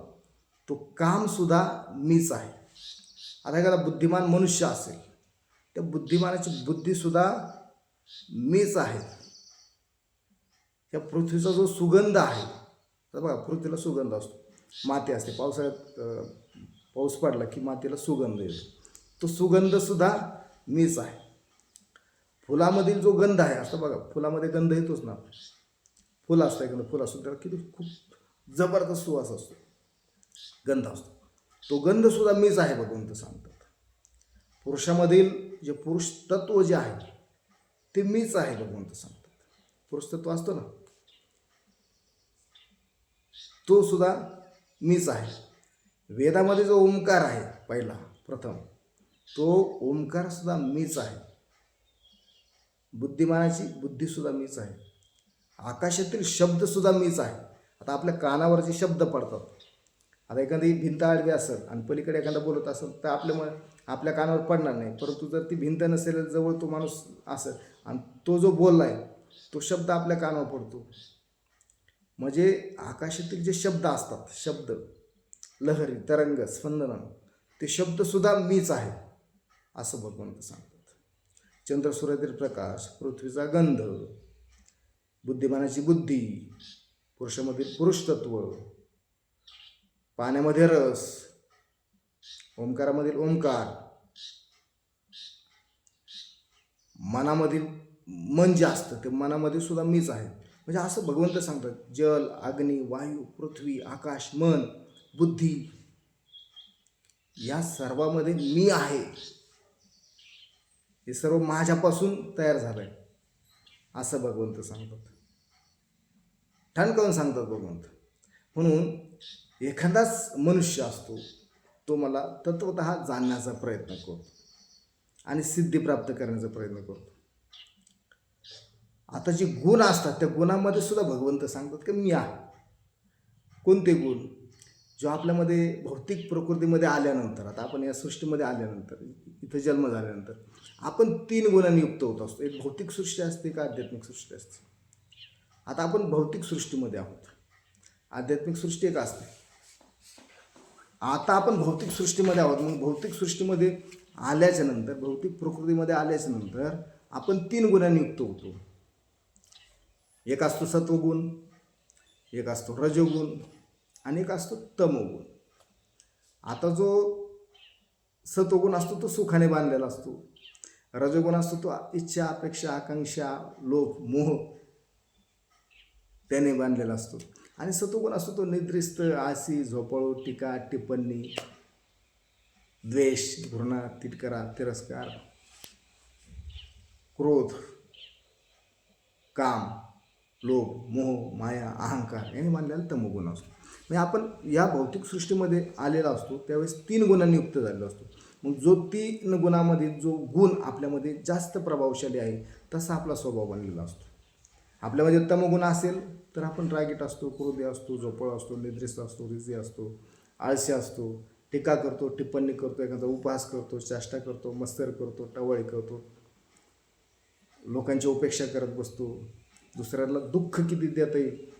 A: तो काम सुद्धा मीच आहे. आता एखादा बुद्धिमान मनुष्य असेल, त्या बुद्धिमानाची बुद्धीसुद्धा मीच आहे. या पृथ्वीचा जो सुगंध आहे, तर बघा पृथ्वीला सुगंध असतो, माती असते, पावसाळ्यात पाऊस पडला की मातीला सुगंध येतो, तो सुगंधसुद्धा मीच आहे. फुलामधील जो गंध आहे, असं बघा फुलामध्ये गंध येतोच ना, फुलं असतं एखादं फुल असतो त्याला किती खूप जबरदस्त सुवास असतो, गंध असतो, तो गंधसुद्धा मीच आहे भगवंत सांगतात. पुरुषामधील जे पुरुष तत्व जे आहे ते मीच आहे भगवंत सांगतात. पुरुष तत्व असतो ना, तो सुद्धा मीच आहे. वेदामध्ये जो ओंकार आहे पहिला प्रथम, तो ओंकार सुद्धा मीच आहे. बुद्धिमानाची बुद्धीसुद्धा मीच आहे. आकाशातील शब्दसुद्धा मीच आहे. आता आपल्या कानावर जे शब्द पडतात, आता एखादी भिंत आडवी असेल आणि पलीकडे एखादा बोलत असेल तर आपल्या कानावर पडणार नाही. परंतु जर ती भिंत नसेल, जवळ तो माणूस असेल आणि तो जो बोलला आहे तो शब्द आपल्या कानावर पडतो. म्हणजे आकाशातील जे शब्द असतात, शब्द, लहरी, तरंग, स्पंदन, ते शब्दसुद्धा मीच आहे असं भगवंत सांगतात. चंद्र सूर्यातील प्रकाश, पृथ्वीचा गंध, बुद्धिमानाची बुद्धी, पुरुषामधील पुरुषतत्व, पाण्यामध्ये रस, ओंकारामधील ओंकार, मनामधील मन जे असतं ते मनामध्ये सुद्धा मीच आहे. म्हणजे असं भगवंत सांगतात, जल, अग्नी, वायू, पृथ्वी, आकाश, मन, बुद्धी, या सर्वामध्ये मी आहे. हे सर्व माझ्यापासून तयार झालं आहे असं भगवंत सांगतात, ठणकावून सांगतात भगवंत. म्हणून एखादाच मनुष्य असतो तो मला तत्वतः जाणण्याचा प्रयत्न करतो आणि सिद्धी प्राप्त करण्याचा प्रयत्न करतो. आता जे गुण असतात त्या गुणामध्ये सुद्धा भगवंत सांगतात की मी आहे. कोणते गुण? जो आपल्यामध्ये भौतिक प्रकृतीमध्ये आल्यानंतर, आता आपण या सृष्टीमध्ये आल्यानंतर, इथं जन्म झाल्यानंतर आपण 3 गुणांनी युक्त होत असतो. एक भौतिक सृष्टी असते, एक आध्यात्मिक सृष्टी असते. आता आपण भौतिक सृष्टीमध्ये आहोत, आध्यात्मिक सृष्टी एक असते. आता आपण भौतिक सृष्टीमध्ये आहोत. मग भौतिक सृष्टीमध्ये आल्याच्या नंतर, भौतिक प्रकृतीमध्ये आल्याच्या नंतर आपण 3 गुणांनी युक्त होतो. एक असतो सत्वगुण, एक असतो रजोगुण आणि एक असतो तमोगुण. आता जो सत्वगुण असतो तो सुखाने बांधलेला असतो. रजोगुण असतो तो इच्छा, अपेक्षा, आकांक्षा, लोभ, मोह त्याने बांधलेला असतो. आणि सत्वगुण असतो तो निद्रिस्त, आळसी, झोपाळू, टीका, टिप्पणी, द्वेष, घृणा, तिटकारा, तिरस्कार, क्रोध, काम, लोभ, मोह, माया, अहंकार याने बांधलेला तमोगुण असतो. म्हणजे आपण या भौतिक सृष्टीमध्ये आलेला असतो त्यावेळेस 3 गुणांनी युक्त झालेला असतो. मग जो 3 गुणामध्ये जो गुण आपल्यामध्ये जास्त प्रभावशाली आहे तसा आपला स्वभाव बनलेला असतो. आपल्यामध्ये तमोगुण असेल तर आपण रागीट असतो, क्रोधी असतो, झोपाळू असतो, निद्रिस्त असतो, रिझी असतो, आळशी असतो, टीका करतो, टिप्पणी करतो, एखादा उपहास करतो, चेष्टा करतो, मत्सर करतो, टवाळी करतो, लोकांची उपेक्षा करत बसतो, दुसऱ्याला दुःख किती देता येईल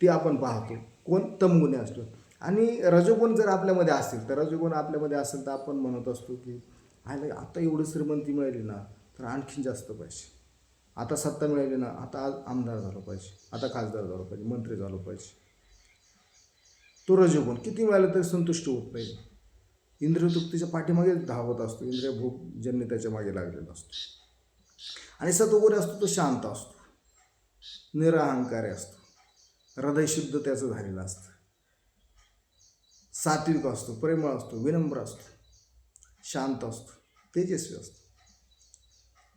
A: ते आपण पाहतो. कोण? तमगुणी असतो. आणि रजोगुण जर आपल्यामध्ये असेल तर, रजोगुण आपल्यामध्ये असेल तर आपण म्हणत असतो की आता एवढी श्रीमंती मिळाली ना तर आणखीन जास्त पाहिजे, आता सत्ता मिळाली ना आता आमदार झालं पाहिजे, आता खासदार झालं पाहिजे, मंत्री झालं पाहिजे. तो रजोगुण किती मिळालं तरी संतुष्ट होत नाही. इंद्रिय तृप्तीच्या पाठीमागे धावत असतो, इंद्रिय भोगजन्य त्याच्या मागे लागलेला असतो. आणि सत्वगुण असतो तो शांत असतो, निरअहंकारी असतो, हृदय शुद्ध त्याचं झालेलं असतं, सात्विक असतो, प्रेमळ असतो, विनम्र असतो, शांत असतो, तेजस्वी असतो.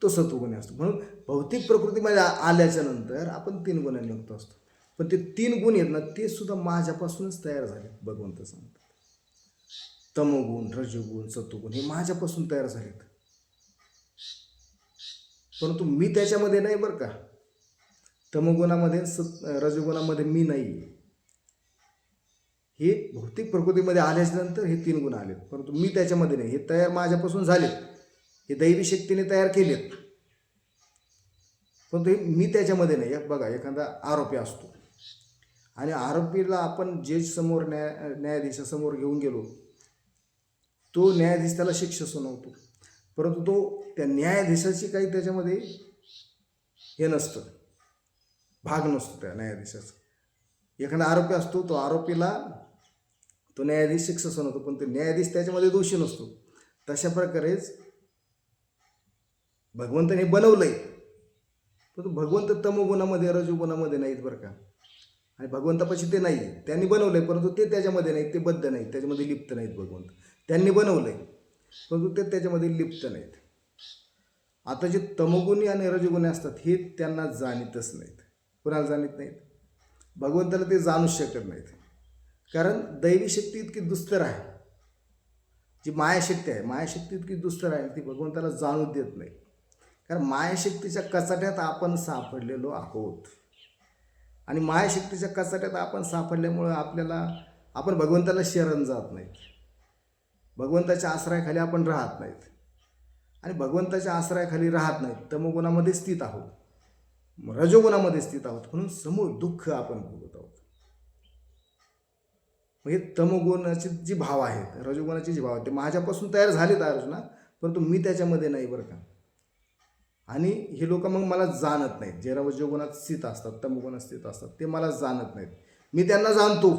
A: तो सत्वगुणी असतो. म्हणून भौतिक प्रकृतीमध्ये आल्याच्या नंतर आपण 3 गुणांनी युक्त असतो. पण ते 3 गुण आहेत ना ते सुद्धा माझ्यापासूनच तयार झाले. भगवंत सांगतात तमोगुण, रजोगुण, सत्वगुण हे माझ्यापासून तयार झालेत, परंतु मी त्याच्यामध्ये नाही बरं का. तमोगुणामध्ये, रजोगुणामध्ये मी नाही. हे भौतिक प्रकृतीमध्ये आल्याच्यानंतर हे 3 गुण आलेत, परंतु मी त्याच्यामध्ये नाही. हे तयार माझ्यापासून झालेत, हे दैवी शक्तीने तयार केलेत, परंतु हे मी त्याच्यामध्ये नाही. बघा, एखादा आरोपी असतो आणि आरोपीला आपण जज समोर, न्यायाधीशासमोर घेऊन गेलो, तो न्यायाधीश त्याला शिक्षा सुनावतो, परंतु तो त्या न्यायाधीशाची काही त्याच्यामध्ये हे नसतं, भाग नसतो त्या न्यायाधीशाचा. एखादा आरोपी असतो, तो आरोपीला तो न्यायाधीश शिक्षा सुनावतो, पण तो न्यायाधीश त्याच्यामध्ये दोषी नसतो. तशा प्रकारेच भगवंताने बनवलंय, परंतु भगवंत तमोगुणामध्ये, रजोगुणामध्ये नाहीत बरं का. आणि भगवंतापाशी ते नाही. त्यांनी बनवलंय परंतु ते त्याच्यामध्ये नाहीत, ते बद्ध नाहीत, त्याच्यामध्ये लिप्त नाहीत. भगवंत त्यांनी बनवलंय परंतु ते त्याच्यामध्ये लिप्त नाहीत. आता जे तमोगुणी आणि रजोगुणी असतात हे त्यांना जाणीतच नाहीत. कुणाला जाणीत नाहीत? भगवंताला ते जाणूच शकत नाहीत. कारण दैवी शक्ती इतकी दुस्तर आहे, जी मायाशक्ती आहे, मायाशक्ती इतकी दुस्तर आहे ती भगवंताला जाणूच देत नाही. कारण मायाशक्तीच्या कचाट्यात आपण सापडलेलो आहोत. आणि मायाशक्तीच्या कचाट्यात आपण सापडल्यामुळं आपण भगवंताला शरण जात नाहीत, भगवंताच्या आश्रयाखाली आपण राहत नाहीत. आणि भगवंताच्या आश्रयाखाली राहत नाहीत, तमोगुणामध्ये स्थित आहोत, रजोगुणामध्ये स्थित आहोत, म्हणून समूळ दुःख आपण भोगत आहोत. मग हे तमोगुणाचे जी भाव आहेत, रजोगुणाचे जे भाव आहेत ते माझ्यापासून तयार झालेत अर्जुना, परंतु मी त्याच्यामध्ये नाही बरं का. आणि हे लोक मग मला जाणत नाहीत, जे रजोगुणात स्थित असतात, तमोगुणात स्थित असतात, ते मला जाणत नाहीत. मी त्यांना जाणतो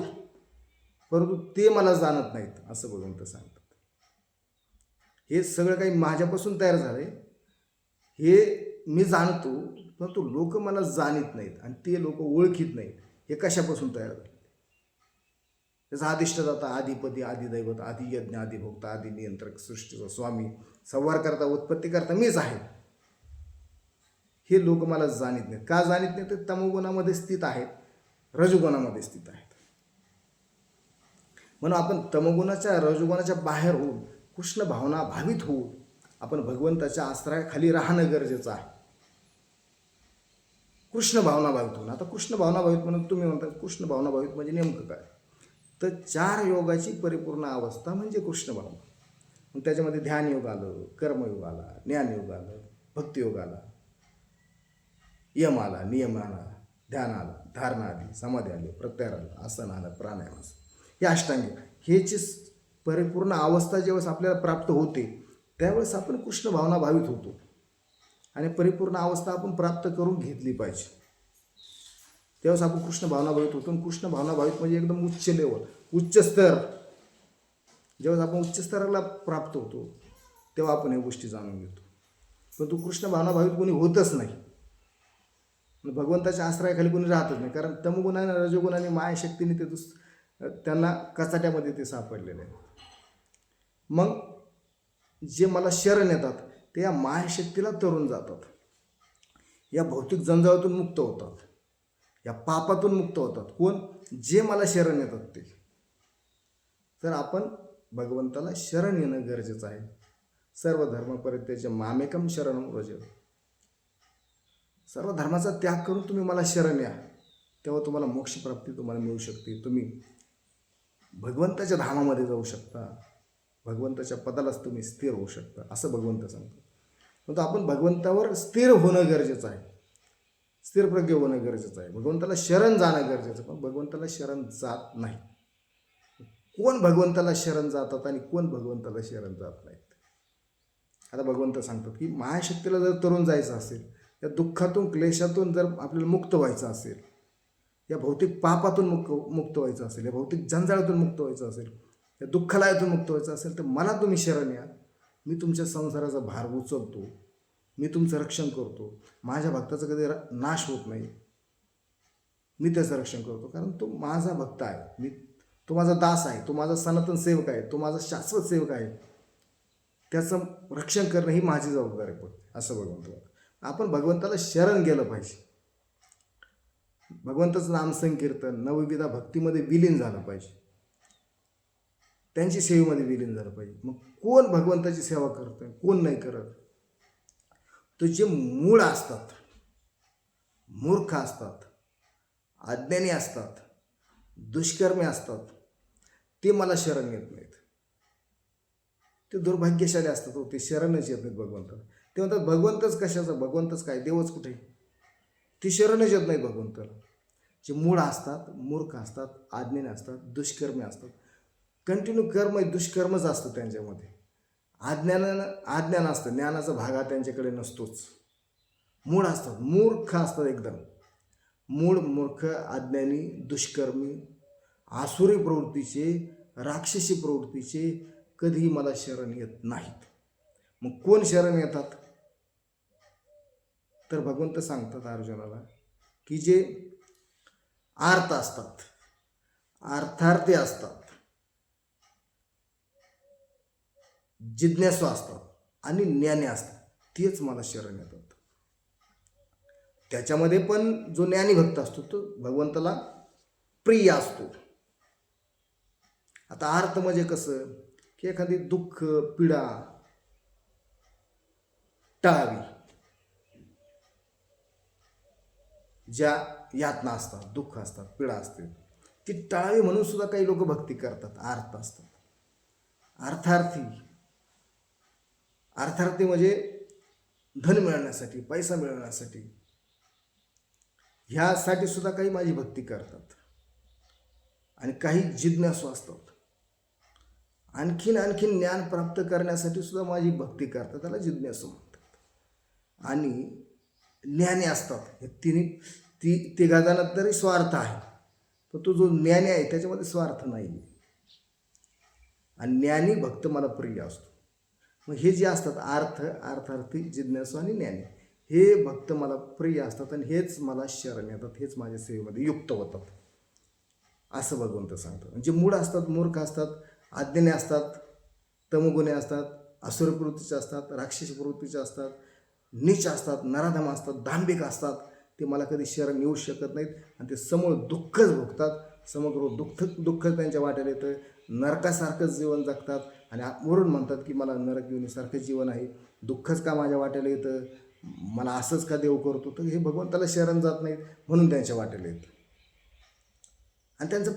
A: परंतु ते मला जाणत नाहीत, असं भगवंत सांगतात. हे सगळं काही माझ्यापासून तयार झालंय, हे मी जाणतो परंतु लोक मला जाणीत नाहीत आणि ते लोक ओळखीत नाहीत. हे कशापासून तयार झाले? त्याचा अधिष्ठाता, आधिपती, आदिदैवत, आदियज्ञ, आदिभोक्ता, आदिनियंत्रक, सृष्टीचा स्वामी, संहार करता, उत्पत्ती करता मीच आहे. हे लोक मला जाणीत नाहीत. का जाणीत नाहीत? ते तमोगुणामध्ये स्थित आहेत, रजोगुणामध्ये स्थित आहेत. म्हणून आपण तमोगुणाच्या, रजोगुणाच्या बाहेर होऊन कृष्ण भावना भावित होऊन आपण भगवंताच्या आश्रयाखाली राहणं गरजेचं आहे. कृष्ण भावना भावित होऊन. आता कृष्ण भावना भावित म्हणून तुम्ही म्हणता कृष्ण भावना भावित म्हणजे नेमकं काय? तर 4 योगाची परिपूर्ण अवस्था म्हणजे कृष्ण भावना. मग त्याच्यामध्ये ध्यानयोग आलं, कर्मयोग आला, ज्ञानयोग आलं, भक्तियोग आला, यम आला, नियम आला, ध्यान आला, धारणा आली, समाधी आली, प्रत्याहार आला, आसन आलं, प्राणायाम आसन, हे अष्टांगिक. ह्याची परिपूर्ण अवस्था ज्यावेळेस आपल्याला प्राप्त होते त्यावेळेस आपण कृष्ण भावना भावित होतो. आणि परिपूर्ण अवस्था आपण प्राप्त करून घेतली पाहिजे. त्यावेळेस आपण कृष्ण भावना भावित होतो. आणि कृष्ण भावना भावित म्हणजे एकदम उच्च लेवल, उच्च स्तर. ज्यावेळेस आपण उच्च स्तराला प्राप्त होतो तेव्हा आपण ह्या गोष्टी जाणून घेतो. पण तू कृष्ण भावना भावित कोणी होतच नाही. भगवंताच्या आश्रयाखाली कोणी राहतच नाही. कारण तमगुणाने, रजोगुणाने, मायाशक्तीने ते त्यांना कचाट्यामध्ये ते सापडलेले आहेत. मग जे मला शरण येतात ते या मायाशक्तीला तरून जातात, या भौतिक जंजाळातून मुक्त होतात, या पापातून मुक्त होतात. कोण? जे मला शरण येतात ते. तर आपण भगवंताला शरण येणं गरजेचं आहे. सर्व धर्म परित्यज्य मामेकम शरणं व्रज. सर्व धर्माचा त्याग करून तुम्ही मला शरण या, तेव्हा तुम्हाला मोक्षप्राप्ती तुम्हाला मिळू शकते. तुम्ही भगवंताच्या धामामध्ये जाऊ शकता, भगवंताच्या पदालाच तुम्ही स्थिर होऊ शकता, असं भगवंत सांगतो. परंतु आपण भगवंतावर स्थिर होणं गरजेचं आहे, स्थिर प्रज्ञ होणं गरजेचं आहे. भगवंताला शरण जाणं गरजेचं. पण भगवंताला शरण जात नाही. कोण भगवंताला शरण जातात आणि कोण भगवंताला शरण जात नाहीत. आता भगवंत सांगतात की मायाशक्तीला जर तरुण जायचं असेल, या दुःखातून, क्लेशातून जर आपल्याला मुक्त व्हायचं असेल, या भौतिक पापातून मुक्त व्हायचं असेल, या भौतिक जंजाळातून मुक्त व्हायचं असेल, या दुःखलायातून मुक्त व्हायचं असेल, तर मला तुम्ही शरण या. मी तुमच्या संसाराचा भार उचलतो, मी तुमचं रक्षण करतो. माझ्या भक्ताचा कधी नाश होत नाही, मी त्याचं रक्षण करतो. कारण तो माझा भक्त आहे, तो माझा दास आहे, तो माझा सनातन सेवक आहे, तो माझा शाश्वत सेवक आहे. त्याचं रक्षण करणं ही माझी जबाबदारी पडते, असं भगवंत. आपण भगवंताला शरण गेलं पाहिजे. भगवंताचं नामसंकीर्तन, नवविधा भक्तीमध्ये विलीन झालं पाहिजे, त्यांची सेवेमध्ये विलीन झालं पाहिजे. मग कोण भगवंताची सेवा करतं, कोण नाही करत? तो जे मूळ असतात, मूर्ख असतात, अज्ञानी असतात, दुष्कर्मी असतात, ते मला शरण येत नाहीत. ते दुर्भाग्यशाली असतात. ते शरणच येत नाहीत भगवंताला. ते म्हणतात भगवंतच कशाचं, भगवंतच काय, देवच कुठे? ती शरणच येत नाही भगवंताला. जे मूळ असतात, मूर्ख असतात, अज्ञानी असतात, दुष्कर्मी असतात. कंटिन्यू कर्म, दुष्कर्मच असतं त्यांच्यामध्ये. अज्ञान असतं, ज्ञानाचा भाग हा त्यांच्याकडे नसतोच. मूळ असतात, मूर्ख असतात एकदम. मूळ मूर्ख, अज्ञानी, दुष्कर्मी, आसुरी प्रवृत्तीचे, राक्षसी प्रवृत्तीचे कधीही मला शरण येत नाहीत. मग कोण शरण येतात? तर भगवंत सांगतात अर्जुनाला की जे आर्त असतात, अर्थार्थी असतात, जिज्ञासू असतात आणि ज्ञानी असतात, तेच मला शरण येतात. त्याच्यामध्ये पण जो ज्ञानी भक्त असतो तो भगवंताला प्रिय असतो. आता अर्थ म्हणजे कसं की एखादी दुःख, पीडा टाळावी, ज्या यातना असतात, दुःख असतात, पीडा असते, ती टाळावी म्हणून सुद्धा काही लोक भक्ती करतात, अर्थ असतात. अर्थार्थी म्हणजे धन मिळवण्यासाठी, पैसा मिळवण्यासाठी, ह्यासाठी सुद्धा काही माझी भक्ती करतात. आणि काही जिज्ञासू असतात, आणखीन ज्ञान प्राप्त करण्यासाठी सुद्धा माझी भक्ती करतात, त्याला जिज्ञासू म्हणतात. आणि ज्ञानी असतात. हे तिघाजणात तरी स्वार्थ आहे, पण तो जो ज्ञानी आहे त्याच्यामध्ये स्वार्थ नाही. आणि ज्ञानी भक्त मला प्रिय असतो. मग हे जे असतात अर्थार्थी, जिज्ञासू आणि ज्ञानी, हे भक्त मला प्रिय असतात आणि हेच मला शरण येतात, हेच माझ्या सेवेमध्ये युक्त होतात, असं भगवंत सांगतात. म्हणजे मूळ असतात, मूर्ख असतात, अज्ञानी असतात, तमगुणी असतात, असुर प्रवृत्तीचे असतात, राक्षसी प्रवृत्तीचे असतात, नीच असतात, नराधम असतात, दांभिक असतात, ते मला कधी शरण येऊ शकत नाहीत. आणि ते समोर दुःखच भोगतात. समग्र दुःख त्यांच्या वाट्याला येतं. नरकासारखंच जीवन जगतात आणि वरून म्हणतात की मला नरक येण्यासारखं जीवन आहे, दुःखच का माझ्या वाट्याला येतं, मला असंच का देव करतो? तर हे भगवंताला शरण जात नाहीत म्हणून त्यांच्या वाट्याला येतं. आणि त्यांचं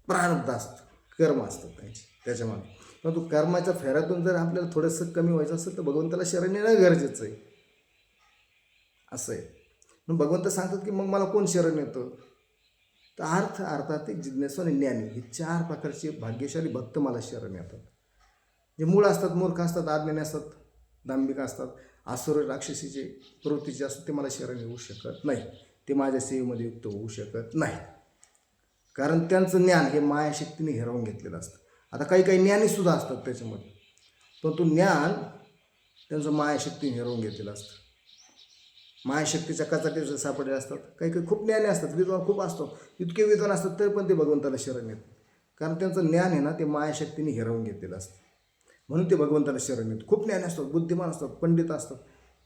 A: प्रारब्ध असतं. कर्म असतात त्यांची त्याच्यामध्ये. परंतु कर्माच्या फेऱ्यातून जर आपल्याला थोडंसं कमी व्हायचं असेल तर भगवंताला शरण येणं गरजेचं आहे. असं आहे. मग भगवंत सांगतात की मग मला कोण शरण येतं? तर अर्थात जिज्ञासू आणि ज्ञानी हे 4 प्रकारचे भाग्यशाली भक्त मला शरण येतात. जे मूळ असतात, मूर्ख असतात, अज्ञानी असतात, दांभिक असतात, आसुर राक्षसीचे प्रवृत्तीचे असतात, ते मला शरण येऊ शकत नाही. ते माझ्या सेवेमध्ये युक्त होऊ शकत नाही. कारण त्यांचं ज्ञान हे मायाशक्तीने हिरावून घेतलेलं असतं. आता काही काही ज्ञानीसुद्धा असतात त्याच्यामध्ये, परंतु ज्ञान त्यांचं मायाशक्तीने हिरावून घेतलेलं असतं. मायाशक्तीच्या कचाटीचे सापडले असतात. काही काही खूप ज्ञानी असतात, विद्वान खूप असतात, इतके विद्वान असतात तरी पण ते भगवंताला शरण येतात. कारण त्यांचं ज्ञान आहे ना ते मायाशक्तीने हिरावून घेतलेलं असतं. म्हणून ते भगवंताला शरण येतात. खूप ज्ञानी असतात, बुद्धिमान असतात, पंडित असतात,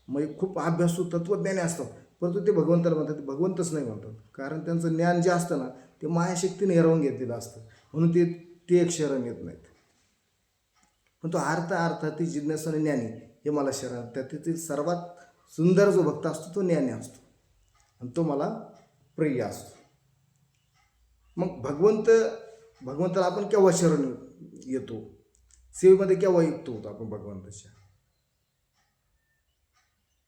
A: मग खूप अभ्यासू तत्त्वज्ञानी असतात, परंतु ते भगवंताला म्हणतात, ते भगवंतच नाही म्हणतात. कारण त्यांचं ज्ञान जे असतं ना ते मायाशक्तीने हिरावून घेतलेलं असतं. म्हणून ते एक शरण येत नाहीत. पण तो अर्थाती जिज्ञासू आणि ज्ञानी हे मला शरण. त्यातील सर्वात सुंदर जो भक्त असतो तो ज्ञानी असतो आणि तो मला प्रिय असतो. मग भगवंताला आपण केव्हा शरण येतो? सेवेमध्ये केव्हा युक्त होतो आपण भगवंताच्या?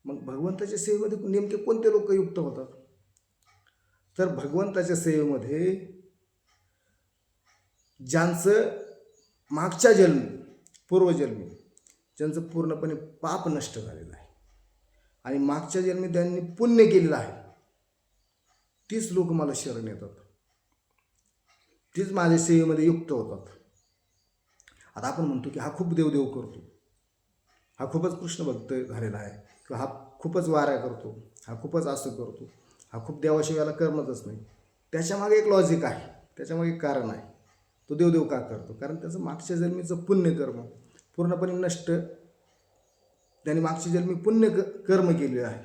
A: मग भगवंताच्या सेवेमध्ये नेमके कोणते लोक युक्त होतात? तर भगवंताच्या सेवेमध्ये ज्यांचं मागच्या जन्मी पूर्वजन्मी ज्यांचं पूर्णपणे पाप नष्ट झालेलं आहे आणि मागच्या जन्मी त्यांनी पुण्य केलेलं आहे, तीच लोक मला शरण येतात, तीच माझ्या सेवेमध्ये युक्त होतात. आता आपण म्हणतो की हा खूप देवदेव करतो, हा खूपच कृष्ण भक्त झालेला आहे, किंवा हा खूपच वाऱ्या करतो, हा खूपच असं करतो, हा खूप देवाशिवायला करमतच नाही. त्याच्यामागे एक लॉजिक आहे, त्याच्यामागे एक कारण आहे. तो देवदेव का करतो? कारण त्याचं मागच्या जन्मीचं पुण्यकर्म पूर्णपणे नष्ट, त्याने मागच्या जन्मी कर्म केले आहे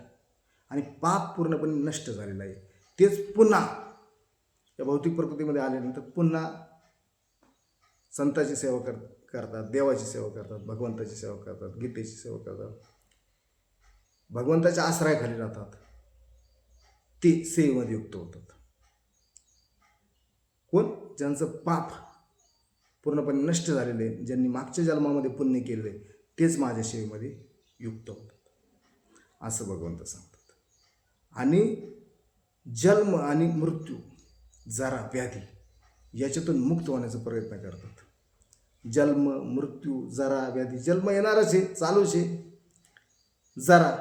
A: आणि पाप पूर्णपणे नष्ट झालेलं आहे. तेच पुन्हा या भौतिक प्रकृतीमध्ये आल्यानंतर पुन्हा संतांची सेवा करतात, देवाची सेवा करतात, भगवंताची सेवा करतात, गीतेची सेवा करतात, भगवंताच्या आश्रयाखाली राहतात, ते सेवेमध्ये युक्त होतात. कोण? ज्यांचं पाप पूर्णपणे नष्ट झालेले, ज्यांनी मागच्या जन्मामध्ये पुण्य केलेले, तेच माझ्या सेवेमध्ये युक्त होतात, असं भगवंत सांगतात. आणि जन्म आणि मृत्यू, जरा, व्याधी याच्यातून मुक्त होण्याचा प्रयत्न करतात. जन्म, मृत्यू, जरा, व्याधी. जन्म येणारच आहे, चालूच आहे. जरा,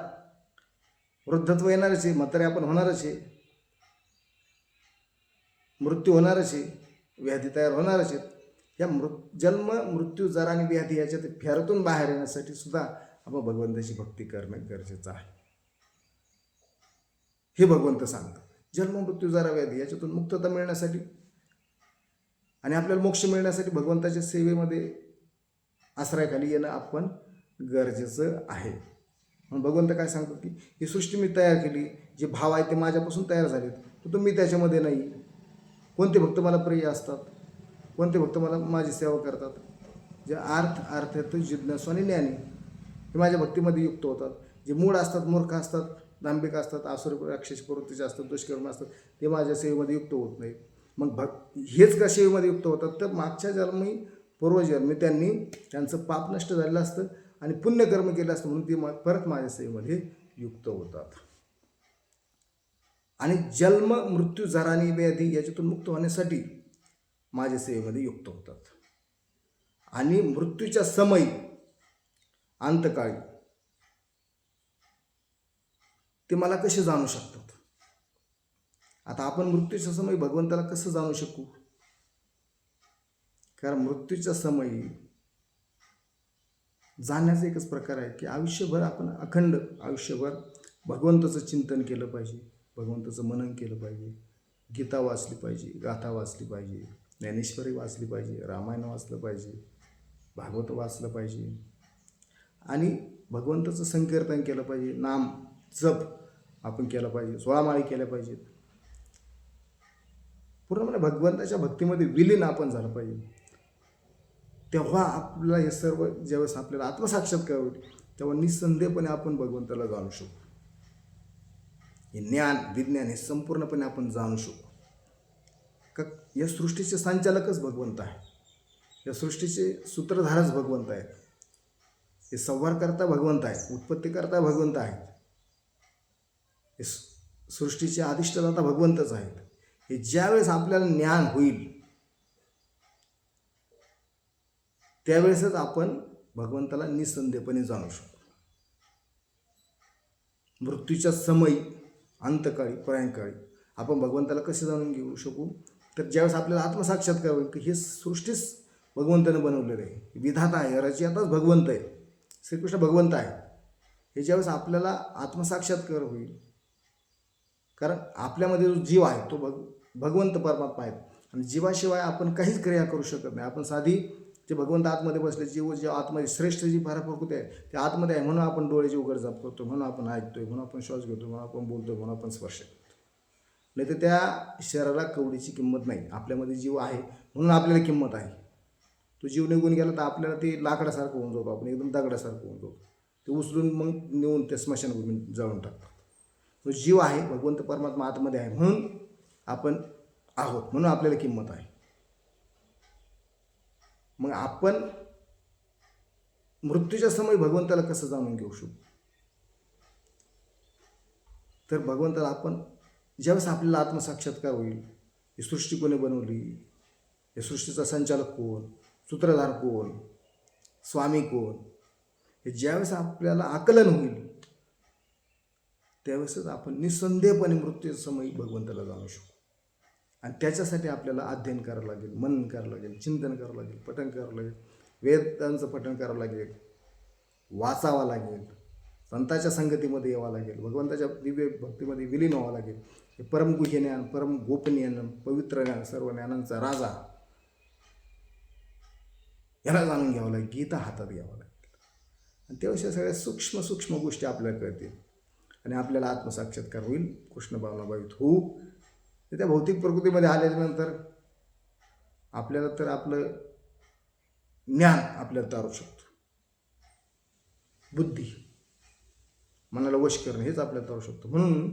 A: वृद्धत्व येणारच आहे, म्हातारे आपण होणारच आहे. मृत्यू होणारच आहे, व्याधी तयार होणारच आहेत. या जन्म, मृत्यू, जरा आणि व्याधी याच्यात फेऱ्यातून बाहेर येण्यासाठी सुद्धा आपण भगवंताची भक्ती करणं गरजेचं आहे, हे भगवंत सांगतात. जन्म, मृत्यू, जरा, व्याधी याच्यातून मुक्तता मिळण्यासाठी आणि आपल्याला मोक्ष मिळण्यासाठी भगवंताच्या सेवेमध्ये आश्रयाखाली येणं आपण गरजेचं आहे. म्हणून भगवंत काय सांगतात की ही सृष्टी मी तयार केली, जे भाव आहे ते माझ्यापासून तयार झालेत, तर तुम्ही त्याच्यामध्ये नाही. कोणते भक्त मला प्रिय असतात, कोणते भक्त मला माझी सेवा करतात? जे अर्थात जिज्ञासू आणि ज्ञानी हे माझ्या भक्तीमध्ये युक्त होतात. जे मूळ असतात, मूर्ख असतात, दांभिक असतात, आसुर राक्षस प्रवृत्तीचे असतात, दुष्कर्म असतात, ते माझ्या सेवेमध्ये युक्त होत नाहीत. मग हेच का सेवेमध्ये युक्त होतात? तर मागच्या जन्मी पूर्वजन्मी त्यांचं पाप नष्ट झालेलं असतं आणि पुण्यकर्म केलं असतं, म्हणून ते परत माझ्या सेवेमध्ये युक्त होतात. आणि जन्म, मृत्यू, जरा आणि व्याधी याच्यातून मुक्त होण्यासाठी माझ्या सेवेमध्ये युक्त होतात. आणि मृत्यूच्या समयी, अंतकाळी ते मला कसे जाणू शकतात? आता आपण मृत्यूच्या समयी भगवंताला कसं जाणू शकू? कारण मृत्यूच्या समयी जाण्याचा एकच प्रकार आहे की आयुष्यभर आपण अखंड आयुष्यभर भगवंताचं चिंतन केलं पाहिजे, भगवंताचं मनन केलं पाहिजे, गीता वाचली पाहिजे, गाथा वाचली पाहिजे, ज्ञानेश्वरी वाचली पाहिजे, रामायण वाचलं पाहिजे, भागवत वाचलं पाहिजे आणि भगवंताचं संकीर्तन केलं पाहिजे, नाम जप आपण केलं पाहिजे, 16 माळी केल्या पाहिजेत. पूर्णपणे भगवंताच्या भक्तीमध्ये विलीन आपण झालं पाहिजे. तेव्हा आपल्याला हे सर्व ज्यावेळेस आपल्याला आत्मसाक्षात्कार होईल तेव्हा निस्संदेहपणे आपण भगवंताला जाणू शकू. हे ज्ञान विज्ञान हे संपूर्णपणे आपण जाणू शकू. का या सृष्टीचे संचालकच भगवंत आहे. या सृष्टीचे सूत्रधारच भगवंत आहेत. हे संहारकर्ता भगवंत आहे, उत्पत्तीकर्ता भगवंत आहेत, हे सृष्टीचे अधिष्ठाता भगवंतच आहेत. हे ज्यावेळेस आपल्याला ज्ञान होईल त्यावेळेसच आपण भगवंताला निसंदेहपणे जाणू शकतो. मृत्यूच्या समयी, अंतकाळी, प्रयाणकाळी आपण भगवंताला कसे जाणून घेऊ शकू? तर ज्यावेळेस आपल्याला आत्मसाक्षात्कार होईल की हे सृष्टीच भगवंताने बनवलेलं आहे, विधाता आहे, रचयाताच भगवंत आहे, श्रीकृष्ण भगवंत आहे, हे ज्यावेळेस आपल्याला आत्मसाक्षात्कार होईल, कारण आपल्यामध्ये जो जीव आहे तो भगवंत परमात्मा आहे आणि जीवाशिवाय आपण काहीच क्रिया करू शकत नाही. आपण साधी जे भगवंत आतमध्ये बसले, जीव जे आतमध्ये श्रेष्ठ जी प्रकृती आहे ते आतमध्ये आहे, म्हणून आपण डोळ्याची उघडझाप करतो, म्हणून आपण ऐकतोय, म्हणून आपण श्वास घेतो, म्हणून आपण बोलतोय, म्हणून आपण स्पर्श करतो. नाही तर त्या शरीराला कवडीची किंमत नाही. आपल्यामध्ये जीव आहे म्हणून आपल्याला किंमत आहे. तो जीव निघून गेला तर आपल्याला ते लाकडासारखं होऊन जातो, आपण एकदम दगडासारखं होऊन जातो. ते उचलून मग नेऊन त्या स्मशानभूमीत जाळून टाकतात. तो जीव आहे, भगवंत परमात्मा आतमध्ये आहे म्हणून आपण आहोत, म्हणून आपल्याला किंमत आहे. मग आपण मृत्यूच्या समयी भगवंताला कसं जाणून घेऊ शकू? तर भगवंताला आपण ज्यावेळेस आपल्याला आत्मसाक्षात्कार होईल, ही सृष्टी कोणी बनवली, या सृष्टीचा संचालक कोण, सूत्रधार कोण, स्वामी कोण, हे ज्यावेळेस आपल्याला आकलन होईल त्यावेळेसच आपण निसंदेहपणे मृत्यूच्या समयी भगवंताला जाणू शकू. आणि त्याच्यासाठी आपल्याला अध्ययन करावं लागेल, मनन करावं लागेल, चिंतन करावं लागेल, पठण करावं लागेल, वेदांचं पठण करावं लागेल, वाचावं लागेल, संतांच्या संगतीमध्ये यावं लागेल, भगवंताच्या दिव्य भक्तीमध्ये विलीन व्हावं लागेल. हे परमगुह्य ज्ञान, परम गोपनीय ज्ञान, पवित्र ज्ञान, सर्व ज्ञानांचा राजा, याला जाणून घ्यावं लागेल, गीता हातात घ्यावं लागेल. आणि त्यावेळेस सगळ्या सूक्ष्म सूक्ष्म गोष्टी आपल्याला कळतील आणि आपल्याला आत्मसाक्षात्कार होईल, कृष्ण भावनाभावित होऊ. त्या भौतिक प्रकृतीमध्ये आल्यानंतर आपल्याला तर आपलं ज्ञान आपल्याला तारू शकतो, बुद्धी, मनाला वश करणं हेच आपल्याला तारू शकतो. म्हणून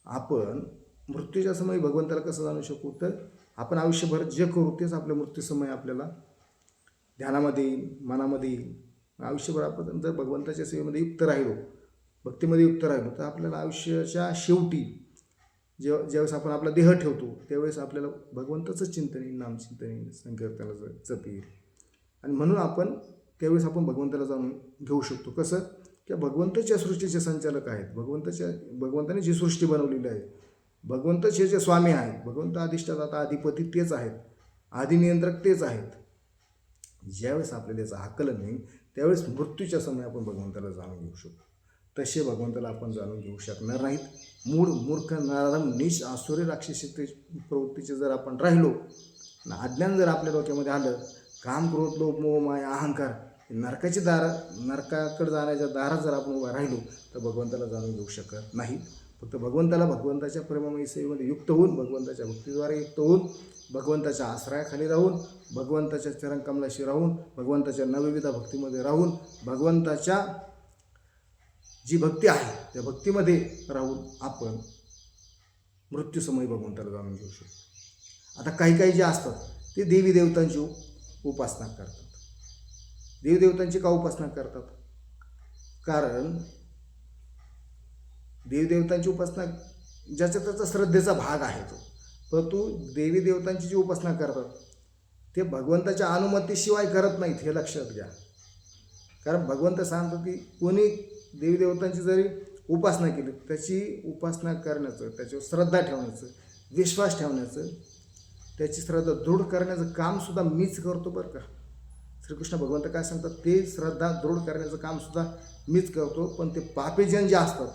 A: आपण मृत्यूच्या समयी भगवंताला कसं जाणू शकू? तर आपण आयुष्यभर जे करू तेच आपल्या मृत्यूसमयी आपल्याला ध्यानामध्ये येईल, मनामध्ये येईल. आयुष्यभर आपण जर भगवंताच्या सेवेमध्ये युक्त राहिलो, भक्तीमध्ये युक्त राहिलो, तर आपल्याला आयुष्याच्या शेवटी ज्यावेळेस आपण आपला देह ठेवतो त्यावेळेस आपल्याला भगवंताचं चिंतन येईल, नामचिंतन येईल, संकीर्तनाचं जप येईल. आणि म्हणून आपण त्यावेळेस आपण भगवंताला जाणून घेऊ शकतो. कसं? की भगवंताच्या सृष्टीचे संचालक आहेत, भगवंताने जी सृष्टी बनवलेली आहे, भगवंताचे जे स्वामी आहेत, भगवंत अधिष्ठाता अधिपती तेच आहेत, आदिनियंत्रक तेच आहेत. ज्यावेळेस आपल्याला याचं आकलन नाही त्यावेळेस मृत्यूच्या समयी आपण भगवंताला जाणून घेऊ शकतो. तसे भगवंताला आपण जाणून घेऊ शकणार नाहीत. मूळ मूर्ख नराधम नीच आसुरी राक्षसी प्रवृत्तीचे जर आपण राहिलो, अज्ञान जर आपल्या डोक्यामध्ये आलं, काम, क्रोध, लोभ, मोह, माया, अहंकार, नरकाची नरकाकडे जाण्याच्या दारात जर आपण उभा राहिलो तर भगवंताला जाणून घेऊ शकत नाही. फक्त भगवंताला भगवंताच्या प्रेममयी सेवेमध्ये युक्त होऊन, भगवंताच्या भक्तीद्वारे युक्त होऊन, भगवंताच्या आश्रयाखाली राहून, भगवंताच्या चरणकमलाशी राहून, भगवंताच्या नवविधा भक्तीमध्ये राहून, भगवंताच्या जी भक्ती आहे त्या भक्तीमध्ये राहून आपण मृत्यूसमयी भगवंताला जाणून घेऊ शकतो. आता काही जे असतात ते देवी देवतांची उपासना करतात. देवी देवतांची का उपासना करतात? कारण देवी देवतांची उपासना ज्याच्या त्याचा श्रद्धेचा भाग आहे तो, परंतु देवी देवतांची जी उपासना करतात ते भगवंताच्या अनुमतीशिवाय करत नाहीत, हे लक्षात घ्या. कारण भगवंत सांगतो की कोणी देवी देवतांची जरी उपासना केली, त्याची उपासना करण्याचं, त्याच्यावर श्रद्धा ठेवण्याचं, विश्वास ठेवण्याचं, त्याची श्रद्धा दृढ करण्याचं कामसुद्धा मीच करतो बरं का. श्रीकृष्ण भगवंत काय सांगतात? ते श्रद्धा दृढ करण्याचं कामसुद्धा मीच करतो. पण ते पापीजन जे असतात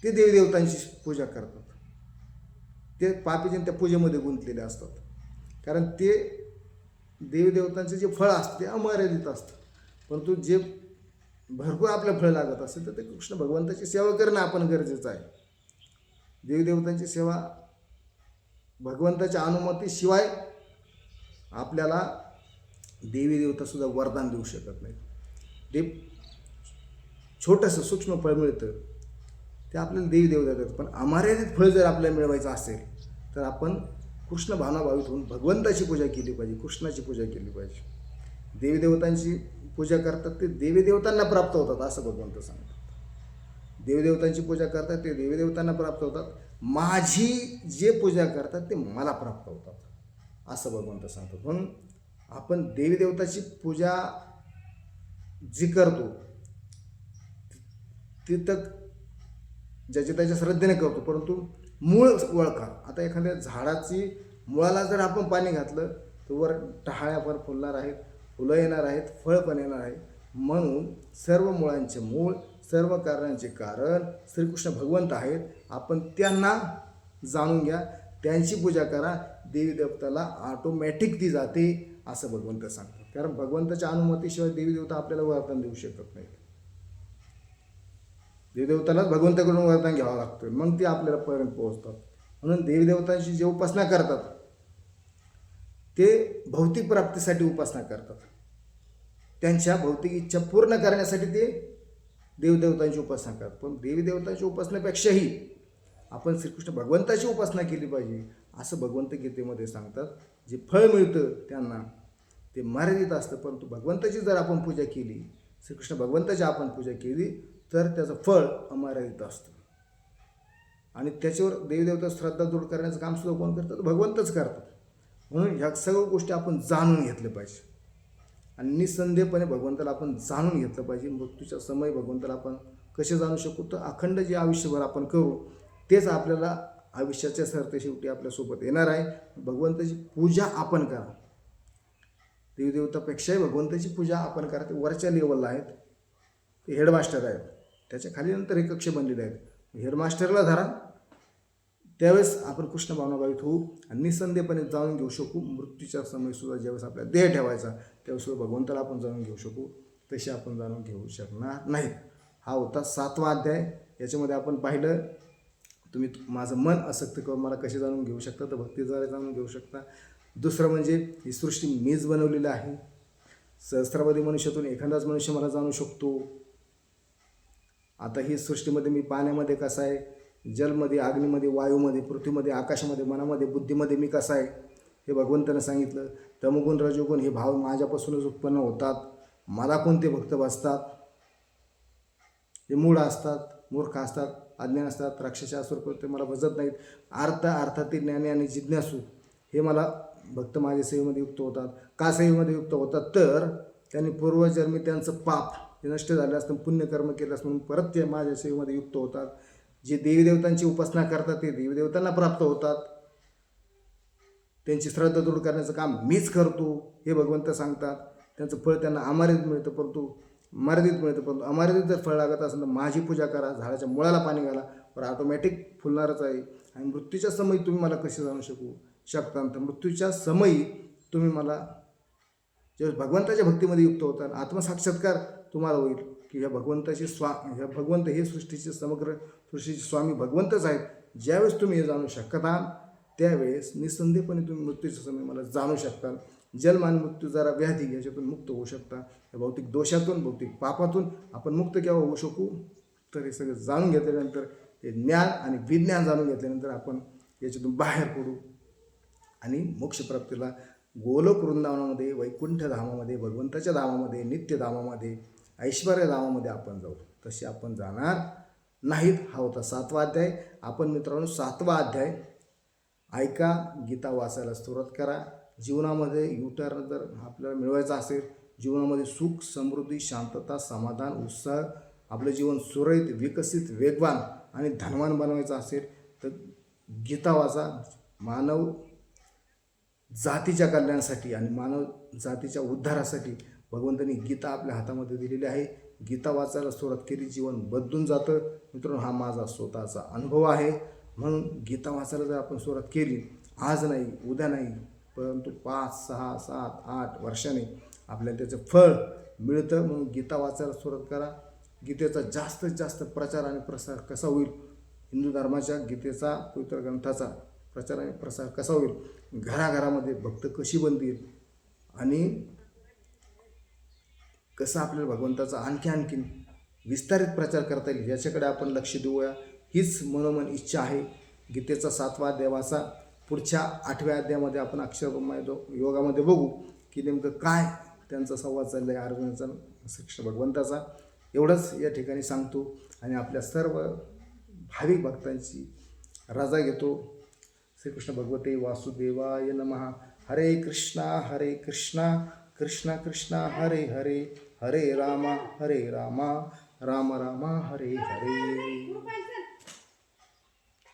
A: ते देवी देवतांची पूजा करतात, ते पापीजन त्या पूजेमध्ये गुंतलेले असतात. कारण ते देवी देवतांचे जे फळ असतं ते अमर्यादित असतं, परंतु जे भरपूर आपलं फळ लागत असेल तर ते कृष्ण भगवंताची सेवा करणं आपण गरजेचं आहे. देवी देवतांची सेवा भगवंताच्या अनुमतीशिवाय आपल्याला देवी देवतासुद्धा वरदान देऊ शकत नाही. ते छोटंसं सूक्ष्म फळ मिळतं ते आपल्याला देवी देवता देतात, पण अमर्यादित फळ जर आपल्याला मिळवायचं असेल तर आपण कृष्ण भावनाभावित होऊन भगवंताची पूजा केली पाहिजे, कृष्णाची पूजा केली पाहिजे. देवी देवतांची पूजा करतात ते देवी देवतांना प्राप्त होतात असं भगवंत सांगतात. देवी देवतांची पूजा करतात ते देवी देवतांना प्राप्त होतात, माझी जे पूजा करतात ते मला प्राप्त होतात असं भगवंत सांगतात. म्हणून आपण देवी देवताची पूजा जी करतो ती तर ज्याच्या त्याच्या श्रद्धेने करतो, परंतु मूळ ओळखा. आता एखाद्या झाडाची मुळाला जर आपण पाणी घातलं तर वर टहाळ्या पण फुलणार आहेत, फुलं येणार आहेत, फळ पण येणार आहे. म्हणून सर्व मुळांचे मूळ, सर्व कारणांचे कारण श्रीकृष्ण भगवंत आहेत. आपण त्यांना जाणून घ्या, त्यांची पूजा करा, देवी देवताला ऑटोमॅटिक ती जाते असं भगवंत सांगतात. कारण भगवंताच्या अनुमतीशिवाय देवी देवता आपल्याला वरदान देऊ शकत नाहीत. देवदेवतालाच भगवंताकडून वरदान घ्यावं लागतं, मग ते आपल्याला पर्यंत पोहोचतात. म्हणून देवी देवतांची जे उपासना करतात ते भौतिक प्राप्तीसाठी उपासना करतात. त्यांच्या भौतिक इच्छा पूर्ण करण्यासाठी ते देवदेवतांची उपासना करतात. पण देवी देवतांच्या उपासनेपेक्षाही आपण श्रीकृष्ण भगवंताची उपासना केली पाहिजे असं भगवंत गीतेमध्ये सांगतात. जे फळ मिळतं त्यांना ते मर्यादित असतं, परंतु भगवंताची जर आपण पूजा केली, श्रीकृष्ण भगवंताची आपण पूजा केली तर त्याचं फळ अमर्यादित असतं. आणि त्याच्यावर देवीदेवता श्रद्धा दूर करण्याचं काम सुद्धा कोण करतात? भगवंतच करतात. म्हणून ह्या सर्व गोष्टी आपण जाणून घेतल्या पाहिजे आणि निसंदेहपणे भगवंताला आपण जाणून घेतलं पाहिजे. मृत्यूच्या समय भगवंताला आपण कसे जाणू शकू? तर अखंड जे आयुष्यभर आपण करू तेच आपल्याला आयुष्याच्या सरतेशेवटी आपल्यासोबत येणार आहे. भगवंताची पूजा आपण करा, देवीदेवतापेक्षाही भगवंताची पूजा आपण करा. ते वरच्या लेवलला आहेत, ते हेडमास्टर आहेत, त्याच्या खाली नंतर हे कक्ष बनलेले आहेत. हेडमास्टरला धरा, त्यावेळेस आपण कृष्ण भावनाभावित होऊ आणि निसंदेहपणे जाणून घेऊ शकू. मृत्यूच्या समयसुद्धा ज्यावेळेस आपल्याला देह ठेवायचा त्यावेळेस सुद्धा भगवंताला आपण जाणून घेऊ शकू, तसे आपण जाणून घेऊ शकणार नाहीत. हा होता 7वा अध्याय. याच्यामध्ये आपण पाहिलं, तुम्ही माझं मन आसक्त करून मला कसे जाणून घेऊ शकता? तर भक्तीद्वारे जाणून घेऊ शकता. दुसरं म्हणजे ही सृष्टी मीच बनवलेली आहे. सहस्रावधी मनुष्यातून एखादाच मनुष्य मला जाणू शकतो. आता ही सृष्टीमध्ये मी पाण्यामध्ये कसा आहे, जलमध्ये, अग्नीमध्ये, वायूमध्ये, पृथ्वीमध्ये, आकाशामध्ये, मनामध्ये, बुद्धीमध्ये मी कसा आहे हे भगवंतानं सांगितलं. तमोगुण रजोगुण हे भाव माझ्यापासूनच उत्पन्न होतात. मला कोणते भक्त बसतात? जे मूढ असतात, मूर्ख असतात, अज्ञान असतात, राक्षस असुर ते मला भजत नाहीत. अर्थातील ज्ञानी आणि जिज्ञासू हे मला भक्त माझ्या सेवेमध्ये युक्त होतात. का सेवेमध्ये युक्त होतात? तर त्यांनी पूर्वजन्मी त्यांचं पाप हे नष्ट झालं असतं, पुण्यकर्म केलं असतं म्हणून परत ते माझ्या सेवेमध्ये युक्त होतात. जे देवीदेवतांची उपासना करतात ते देवीदेवतांना प्राप्त होतात. त्यांची श्रद्धा दूर करण्याचं काम मीच करतो हे भगवंत सांगतात. त्यांचं फळ त्यांना अमर्यादित मिळतं, परंतु मर्यादित मिळतं. परंतु अमर्यादित जर फळ लागत असेल तर माझी पूजा करा, झाडाच्या मुळाला पाणी घाला, तर ऑटोमॅटिक फुलणारच आहे. आणि मृत्यूच्या समयी तुम्ही मला कसे जाणू शकता? तर मृत्यूच्या समयी तुम्ही मला जेव्हा भगवंताच्या भक्तीमध्ये युक्त होता, आत्मसाक्षात्कार तुम्हाला होईल की ह्या भगवंताची ह्या भगवंत हे सृष्टीचे समग्र सृष्टीचे स्वामी भगवंतच आहेत. ज्यावेळेस तुम्ही हे जाणू शकता त्यावेळेस निसंदेहपणे तुम्ही मृत्यूच्या समय मला जाणू शकता. जन्म आणि मृत्यू जरा व्याधी याच्यातून मुक्त होऊ शकता. या भौतिक दोषातून, भौतिक पापातून आपण मुक्त केव्हा होऊ शकू? तर हे सगळं जाणून घेतल्यानंतर, हे ज्ञान आणि विज्ञान जाणून घेतल्यानंतर आपण याच्यातून बाहेर पडू आणि मोक्षप्राप्तीला गोलोक वृंदावनामध्ये, वैकुंठ धामामध्ये, भगवंताच्या धामामध्ये, नित्यधामामध्ये, ऐश्वर्यधामामध्ये आपण जाऊ. तसे आपण जाणार नाहीत. हा होता 7वा अध्याय. आपण मित्रांनो 7वा अध्याय ऐका, गीता वाचायला सुरुवात करा. जीवनामध्ये युटर्न जर आपल्याला मिळवायचा असेल, जीवनामध्ये सुख, समृद्धी, शांतता, समाधान, उत्साह, आपलं जीवन सुरळीत, विकसित, वेगवान आणि धनवान बनवायचं असेल तर गीता वाचा. मानव जातीच्या कल्याणासाठी आणि मानव जातीच्या उद्धारासाठी भगवंतांनी गीता आपल्या हातामध्ये दिलेली आहे. गीता वाचायला सुरुवात केली, जीवन बदलून जातं. मित्रांनो, हा माझा स्वतःचा अनुभव आहे. म्हणून गीता वाचायला जर आपण सुरुवात केली, आज नाही, उद्या नाही, परंतु 5, 6, 7, 8 वर्षांनी आपल्याला त्याचं फळ मिळतं. म्हणून गीता वाचायला सुरुवात करा. गीतेचा जास्तीत जास्त प्रचार आणि प्रसार कसा होईल, हिंदू धर्माच्या गीतेचा, पवित्र ग्रंथाचा प्रचार आणि प्रसार कसा होईल, घराघरामध्ये भक्त कशी बनतील आणि कसं आपल्याला भगवंताचा आणखीन विस्तारित प्रचार करता येईल याच्याकडे आपण लक्ष देऊया. हीच मनोमन इच्छा आहे. गीतेचा 7वा अध्याय वाचा. पुढच्या 8व्या अध्यायामध्ये आपण अक्षरब्रह्म योगामध्ये बघू की नेमकं काय त्यांचा संवाद चालला आहे अर्जुनाचा श्रीकृष्ण भगवंताचा. एवढंच या ठिकाणी सांगतो आणि आपल्या सर्व भाविक भक्तांची रजा घेतो. श्रीकृष्ण भगवते वासुदेवाय नमः. हरे कृष्णा कृष्ण कृष्ण हरे हरे, हरे रामा राम राम हरे हरे.